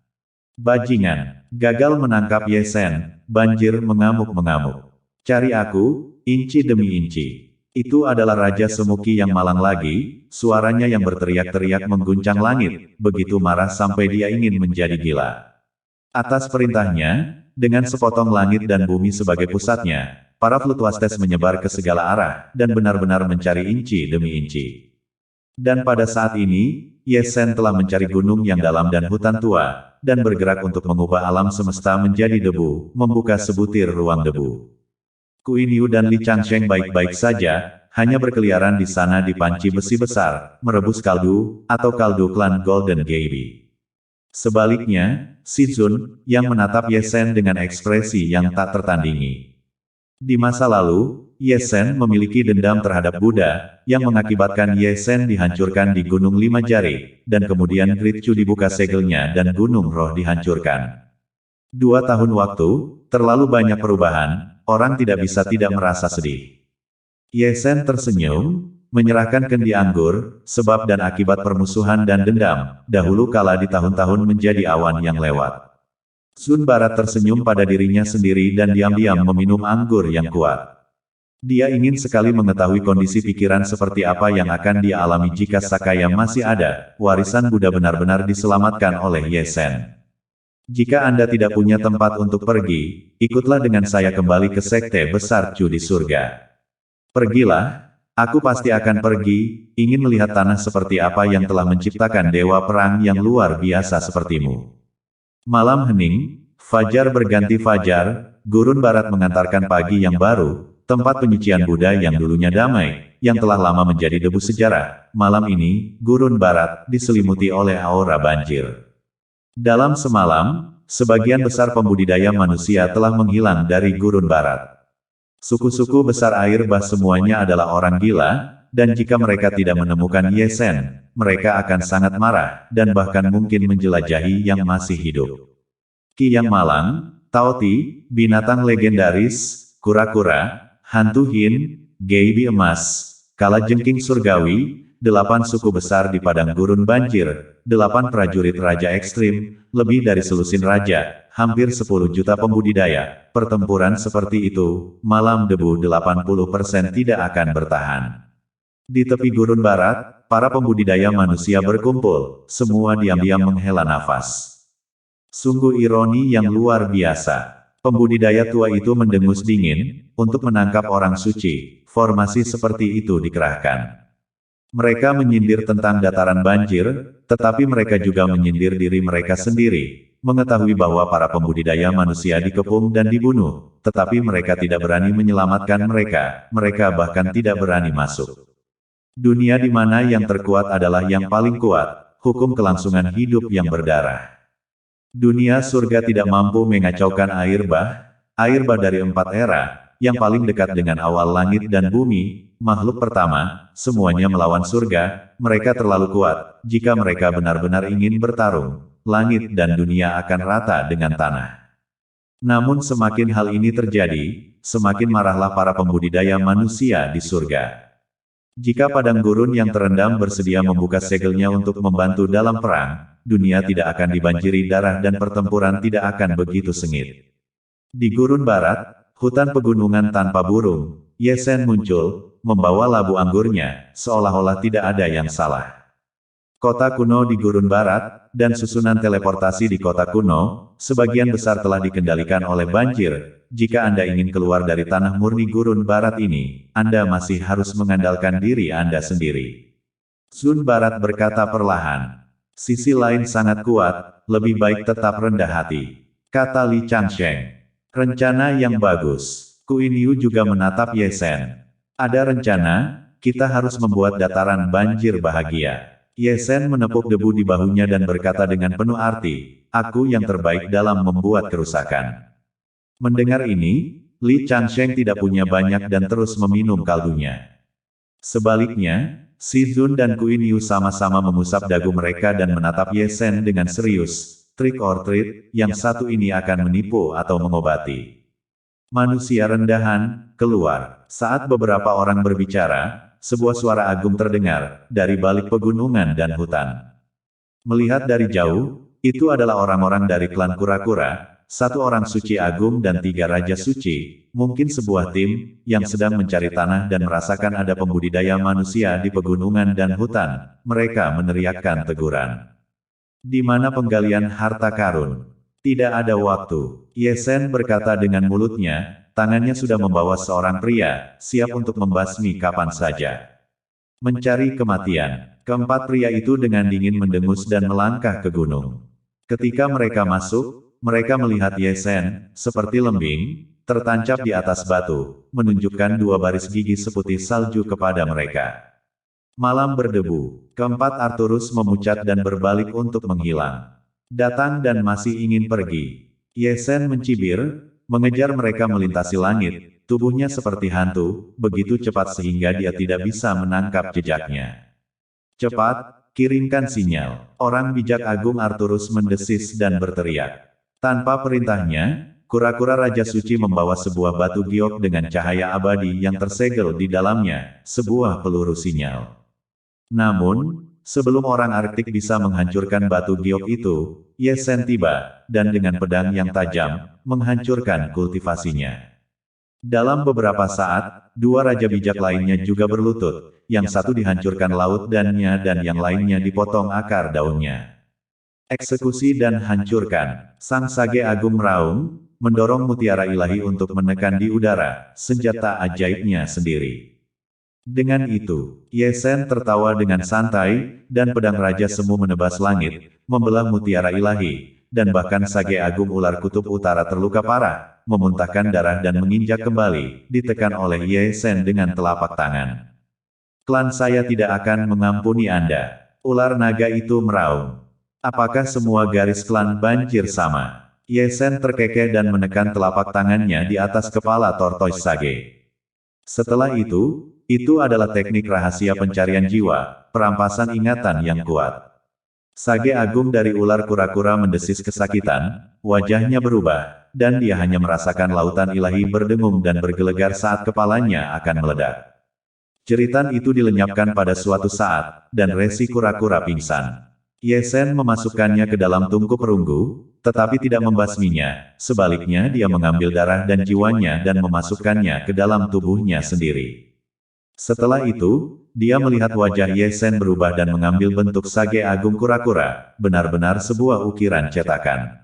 Bajingan, gagal menangkap Ye Sen, banjir mengamuk-mengamuk. Cari aku, inci demi inci. Itu adalah Raja Semuki yang malang lagi, suaranya yang berteriak-teriak mengguncang langit, begitu marah sampai dia ingin menjadi gila. Atas perintahnya, dengan sepotong langit dan bumi sebagai pusatnya, para Flutwastes menyebar ke segala arah, dan benar-benar mencari inci demi inci. Dan pada saat ini, Ye Sen telah mencari gunung yang dalam dan hutan tua, dan bergerak untuk mengubah alam semesta menjadi debu, membuka sebutir ruang debu. Queen Yu dan Li Changsheng baik-baik saja, hanya berkeliaran di sana di panci besi besar, merebus kaldu, atau kaldu klan Golden Gaby. Sebaliknya, si Zun, yang menatap Ye Sen dengan ekspresi yang tak tertandingi. Di masa lalu, Ye Sen memiliki dendam terhadap Buddha, yang mengakibatkan Ye Sen dihancurkan di Gunung Lima Jari, dan kemudian Great Chu dibuka segelnya dan Gunung Roh dihancurkan. 2 tahun waktu, terlalu banyak perubahan, orang tidak bisa tidak merasa sedih. Ye Sen tersenyum, menyerahkan kendi anggur, sebab dan akibat permusuhan dan dendam, dahulu kala di tahun-tahun menjadi awan yang lewat. Sun Barat tersenyum pada dirinya sendiri dan diam-diam meminum anggur yang kuat. Dia ingin sekali mengetahui kondisi pikiran seperti apa yang akan dia alami jika Sakaya masih ada, warisan Buddha benar-benar diselamatkan oleh Ye Sen. Jika Anda tidak punya tempat untuk pergi, ikutlah dengan saya kembali ke Sekte Besar Chu di surga. Pergilah, aku pasti akan pergi, ingin melihat tanah seperti apa yang telah menciptakan dewa perang yang luar biasa sepertimu. Malam hening, fajar berganti fajar, gurun barat mengantarkan pagi yang baru, tempat penyucian Buddha yang dulunya damai, yang telah lama menjadi debu sejarah. Malam ini, Gurun Barat diselimuti oleh aura banjir. Dalam semalam, sebagian besar pembudidaya manusia telah menghilang dari Gurun Barat. Suku-suku besar air bah semuanya adalah orang gila, dan jika mereka tidak menemukan Ye Sen, mereka akan sangat marah, dan bahkan mungkin menjelajahi yang masih hidup. Ki Yang Malang, Taoti, binatang legendaris, kura-kura, hantu Hin, Geibi emas, kalajengking surgawi, 8 suku besar di padang gurun banjir, 8 prajurit raja ekstrim, lebih dari selusin raja, hampir 10 juta pembudidaya. Pertempuran seperti itu, malam debu 80% tidak akan bertahan. Di tepi gurun barat, para pembudidaya manusia berkumpul, semua diam-diam menghela nafas. Sungguh ironi yang luar biasa. Pembudidaya tua itu mendengus dingin, untuk menangkap orang suci, formasi seperti itu dikerahkan. Mereka menyindir tentang dataran banjir, tetapi mereka juga menyindir diri mereka sendiri, mengetahui bahwa para pembudidaya manusia dikepung dan dibunuh, tetapi mereka tidak berani menyelamatkan mereka bahkan tidak berani masuk. Dunia di mana yang terkuat adalah yang paling kuat, hukum kelangsungan hidup yang berdarah. Dunia surga tidak mampu mengacaukan air bah dari 4 era, yang paling dekat dengan awal langit dan bumi, makhluk pertama, semuanya melawan surga, mereka terlalu kuat, jika mereka benar-benar ingin bertarung, langit dan dunia akan rata dengan tanah. Namun semakin hal ini terjadi, semakin marahlah para pembudidaya manusia di surga. Jika padang gurun yang terendam bersedia membuka segelnya untuk membantu dalam perang, dunia tidak akan dibanjiri darah dan pertempuran tidak akan begitu sengit. Di gurun barat, hutan pegunungan tanpa burung, Ye Sen muncul, membawa labu anggurnya, seolah-olah tidak ada yang salah. Kota kuno di gurun barat, dan susunan teleportasi di kota kuno, sebagian besar telah dikendalikan oleh banjir. Jika Anda ingin keluar dari tanah murni gurun barat ini, Anda masih harus mengandalkan diri Anda sendiri. Sun Barat berkata perlahan. Sisi lain sangat kuat, lebih baik tetap rendah hati. Kata Li Changsheng. Rencana yang bagus. Kuin Yu juga menatap Ye Sen. Ada rencana, kita harus membuat dataran banjir bahagia. Ye Sen menepuk debu di bahunya dan berkata dengan penuh arti, aku yang terbaik dalam membuat kerusakan. Mendengar ini, Li Changsheng tidak punya banyak dan terus meminum kaldunya. Sebaliknya, Si Zun dan Kuin Yu sama-sama mengusap dagu mereka dan menatap Ye Sen dengan serius. Trick or treat, yang satu ini akan menipu atau mengobati. Manusia rendahan, keluar. Saat beberapa orang berbicara, sebuah suara agung terdengar, dari balik pegunungan dan hutan. Melihat dari jauh, itu adalah orang-orang dari klan kura-kura, 1 orang suci agung dan 3 raja suci, mungkin sebuah tim, yang sedang mencari tanah dan merasakan ada pembudidaya manusia di pegunungan dan hutan. Mereka meneriakkan teguran. Di mana penggalian harta karun? Tidak ada waktu. Ye Sen berkata dengan mulutnya, tangannya sudah membawa seorang pria, siap untuk membasmi kapan saja. Mencari kematian. Keempat pria itu dengan dingin mendengus dan melangkah ke gunung. Ketika mereka masuk, mereka melihat Ye Sen, seperti lembing, tertancap di atas batu, menunjukkan 2 baris gigi seputih salju kepada mereka. Malam berdebu, keempat Arturus memucat dan berbalik untuk menghilang. Datang dan masih ingin pergi. Ye Sen mencibir, mengejar mereka melintasi langit, tubuhnya seperti hantu, begitu cepat sehingga dia tidak bisa menangkap jejaknya. Cepat, kirimkan sinyal. Orang bijak agung Arturus mendesis dan berteriak. Tanpa perintahnya, kura-kura Raja Suci membawa sebuah batu giok dengan cahaya abadi yang tersegel di dalamnya, sebuah peluru sinyal. Namun, sebelum orang Arktik bisa menghancurkan batu giok itu, Ye Sen tiba, dan dengan pedang yang tajam, menghancurkan kultivasinya. Dalam beberapa saat, 2 raja bijak lainnya juga berlutut, yang satu dihancurkan laut dan yang lainnya dipotong akar daunnya. Eksekusi dan hancurkan. Sang Sage Agung meraung, mendorong mutiara ilahi untuk menekan di udara, senjata ajaibnya sendiri. Dengan itu, Ye Sen tertawa dengan santai, dan pedang Raja Semu menebas langit, membelah mutiara ilahi, dan bahkan Sage Agung Ular Kutub Utara terluka parah, memuntahkan darah dan menginjak kembali, ditekan oleh Ye Sen dengan telapak tangan. Klan saya tidak akan mengampuni Anda. Ular naga itu meraung. Apakah semua garis klan banjir sama? Ye Sen terkekeh dan menekan telapak tangannya di atas kepala Tortoise Sage. Setelah itu adalah teknik rahasia pencarian jiwa, perampasan ingatan yang kuat. Sage agung dari ular kura-kura mendesis kesakitan, wajahnya berubah, dan dia hanya merasakan lautan ilahi berdengung dan bergelegar saat kepalanya akan meledak. Jeritan itu dilenyapkan pada suatu saat, dan resi kura-kura pingsan. Ye Sen memasukkannya ke dalam tungku perunggu, tetapi tidak membasminya, sebaliknya dia mengambil darah dan jiwanya dan memasukkannya ke dalam tubuhnya sendiri. Setelah itu, dia melihat wajah Ye Sen berubah dan mengambil bentuk Sage Agung Kura-kura, benar-benar sebuah ukiran cetakan.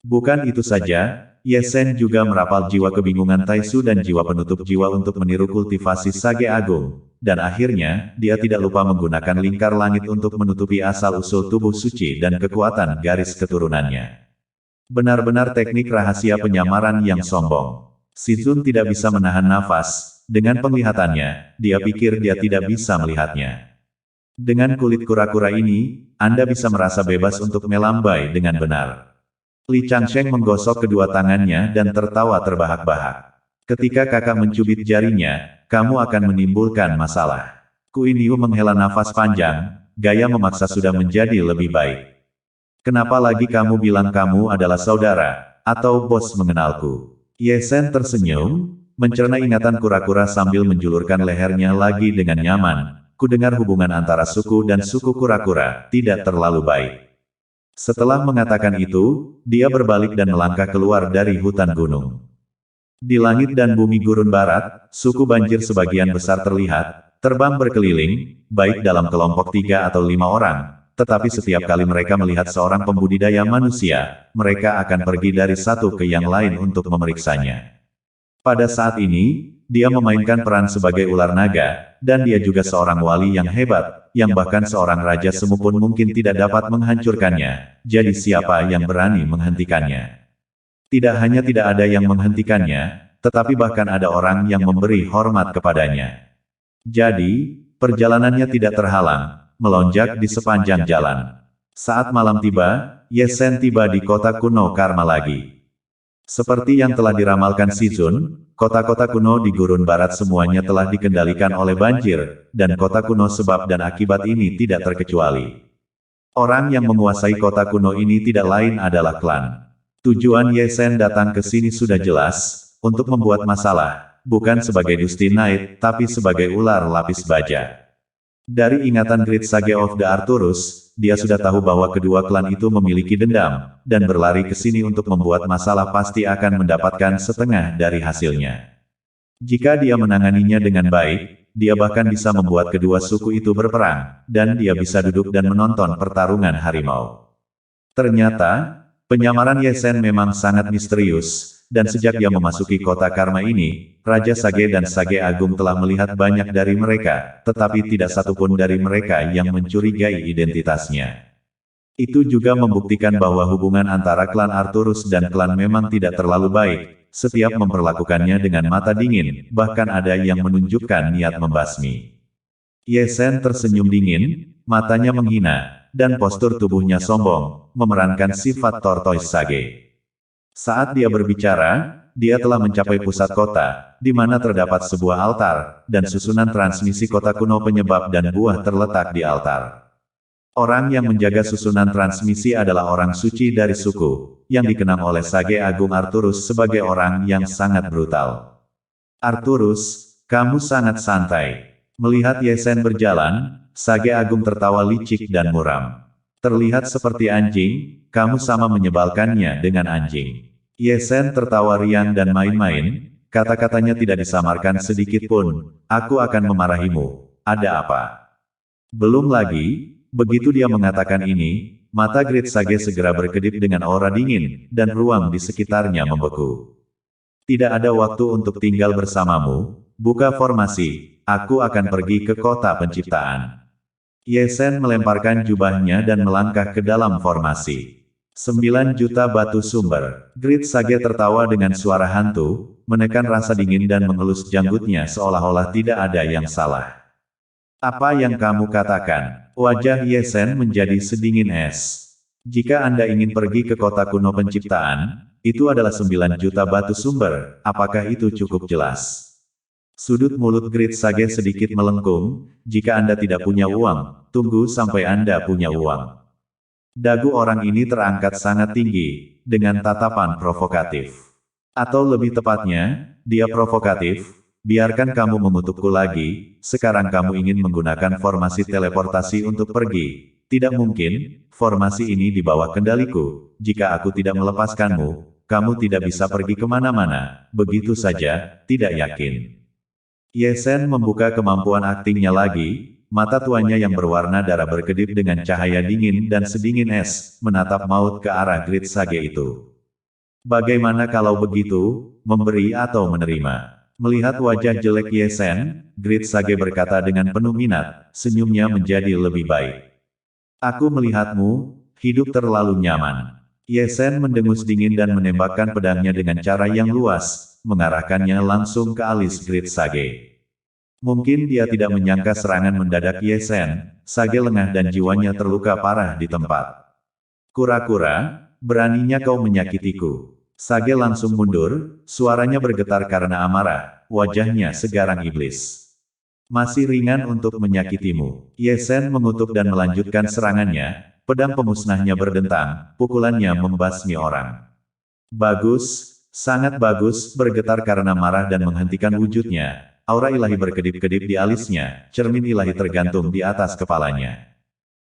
Bukan itu saja, Ye Sen juga merapal jiwa kebingungan Taisu dan jiwa penutup jiwa untuk meniru kultivasi Sage Agung, dan akhirnya, dia tidak lupa menggunakan lingkar langit untuk menutupi asal-usul tubuh suci dan kekuatan garis keturunannya. Benar-benar teknik rahasia penyamaran yang sombong. Si Zun tidak bisa menahan nafas, dengan penglihatannya, dia pikir dia tidak bisa melihatnya. Dengan kulit kura-kura ini, Anda bisa merasa bebas untuk melambai dengan benar. Li Changsheng menggosok kedua tangannya dan tertawa terbahak-bahak. Ketika kakak mencubit jarinya, kamu akan menimbulkan masalah. Kui Niu menghela nafas panjang, gaya memaksa sudah menjadi lebih baik. Kenapa lagi kamu bilang kamu adalah saudara, atau bos mengenalku? Ye Sen tersenyum, mencerna ingatan kura-kura sambil menjulurkan lehernya lagi dengan nyaman. Kudengar hubungan antara suku dan suku kura-kura tidak terlalu baik. Setelah mengatakan itu, dia berbalik dan melangkah keluar dari hutan gunung. Di langit dan bumi gurun barat, suku banjir sebagian besar terlihat, terbang berkeliling, baik dalam kelompok 3 atau 5 orang, tetapi setiap kali mereka melihat seorang pembudidaya manusia, mereka akan pergi dari satu ke yang lain untuk memeriksanya. Pada saat ini, dia memainkan peran sebagai ular naga, dan dia juga seorang wali yang hebat, yang bahkan seorang raja semu pun mungkin tidak dapat menghancurkannya, jadi siapa yang berani menghentikannya? Tidak hanya tidak ada yang menghentikannya, tetapi bahkan ada orang yang memberi hormat kepadanya. Jadi, perjalanannya tidak terhalang, melonjak di sepanjang jalan. Saat malam tiba, Ye Sen tiba di kota kuno Karma lagi. Seperti yang telah diramalkan Si Zun, kota-kota kuno di gurun barat semuanya telah dikendalikan oleh banjir, dan kota kuno sebab dan akibat ini tidak terkecuali. Orang yang menguasai kota kuno ini tidak lain adalah klan. Tujuan Ye Sen datang ke sini sudah jelas, untuk membuat masalah, bukan sebagai Dusty Knight, tapi sebagai ular lapis baja. Dari ingatan Great Sage of the Arcturus, dia sudah tahu bahwa kedua klan itu memiliki dendam, dan berlari ke sini untuk membuat masalah pasti akan mendapatkan setengah dari hasilnya. Jika dia menanganinya dengan baik, dia bahkan bisa membuat kedua suku itu berperang, dan dia bisa duduk dan menonton pertarungan harimau. Ternyata, penyamaran Ye Sen memang sangat misterius, dan sejak dia memasuki kota Karma ini, Raja Sage dan Sage Agung telah melihat banyak dari mereka, tetapi tidak satupun dari mereka yang mencurigai identitasnya. Itu juga membuktikan bahwa hubungan antara klan Arcturus dan klan memang tidak terlalu baik, setiap memperlakukannya dengan mata dingin, bahkan ada yang menunjukkan niat membasmi. Ye Sen tersenyum dingin, matanya menghina, dan postur tubuhnya sombong, memerankan sifat Tortoise Sage. Saat dia berbicara, dia telah mencapai pusat kota, di mana terdapat sebuah altar, dan susunan transmisi kota kuno penyebab dan buah terletak di altar. Orang yang menjaga susunan transmisi adalah orang suci dari suku, yang dikenang oleh Sage Agung Arcturus sebagai orang yang sangat brutal. Arcturus, kamu sangat santai. Melihat Ye Sen berjalan, Sage Agung tertawa licik dan muram. Terlihat seperti anjing, kamu sama menyebalkannya dengan anjing. Ye Sen tertawa riang dan main-main, kata-katanya tidak disamarkan sedikit pun, aku akan memarahimu, ada apa? Belum lagi, begitu dia mengatakan ini, mata Great Sage segera berkedip dengan aura dingin, dan ruang di sekitarnya membeku. Tidak ada waktu untuk tinggal bersamamu, buka formasi, aku akan pergi ke kota penciptaan. Ye Sen melemparkan jubahnya dan melangkah ke dalam formasi. 9 juta batu sumber. Great Sage tertawa dengan suara hantu, menekan rasa dingin dan mengelus janggutnya seolah-olah tidak ada yang salah. Apa yang kamu katakan? Wajah Ye Sen menjadi sedingin es. Jika Anda ingin pergi ke kota kuno penciptaan, itu adalah 9 juta batu sumber, apakah itu cukup jelas? Sudut mulut Grid Sage sedikit melengkung, jika Anda tidak punya uang, tunggu sampai Anda punya uang. Dagu orang ini terangkat sangat tinggi, dengan tatapan provokatif. Atau lebih tepatnya, dia provokatif. Biarkan kamu mengutukku lagi, sekarang kamu ingin menggunakan formasi teleportasi untuk pergi. Tidak mungkin, formasi ini di bawah kendaliku. Jika aku tidak melepaskanmu, kamu tidak bisa pergi kemana-mana. Begitu saja, tidak yakin. Ye Sen membuka kemampuan aktingnya lagi, mata tuanya yang berwarna darah berkedip dengan cahaya dingin dan sedingin es, menatap maut ke arah Grid Sage itu. Bagaimana kalau begitu, memberi atau menerima? Melihat wajah jelek Ye Sen, Grid Sage berkata dengan penuh minat, senyumnya menjadi lebih baik. Aku melihatmu, hidup terlalu nyaman. Ye Sen mendengus dingin dan menembakkan pedangnya dengan cara yang luas, mengarahkannya langsung ke alis Grid Sage. Mungkin dia tidak menyangka serangan mendadak Ye Sen, Sage lengah dan jiwanya terluka parah di tempat. Kura-kura, beraninya kau menyakitiku. Sage langsung mundur, suaranya bergetar karena amarah, wajahnya segarang iblis. Masih ringan untuk menyakitimu. Ye Sen mengutuk dan melanjutkan serangannya, pedang pemusnahnya berdentang, pukulannya membasmi orang. Bagus, sangat bagus, bergetar karena marah dan menghentikan wujudnya. Aura ilahi berkedip-kedip di alisnya, cermin ilahi tergantung di atas kepalanya.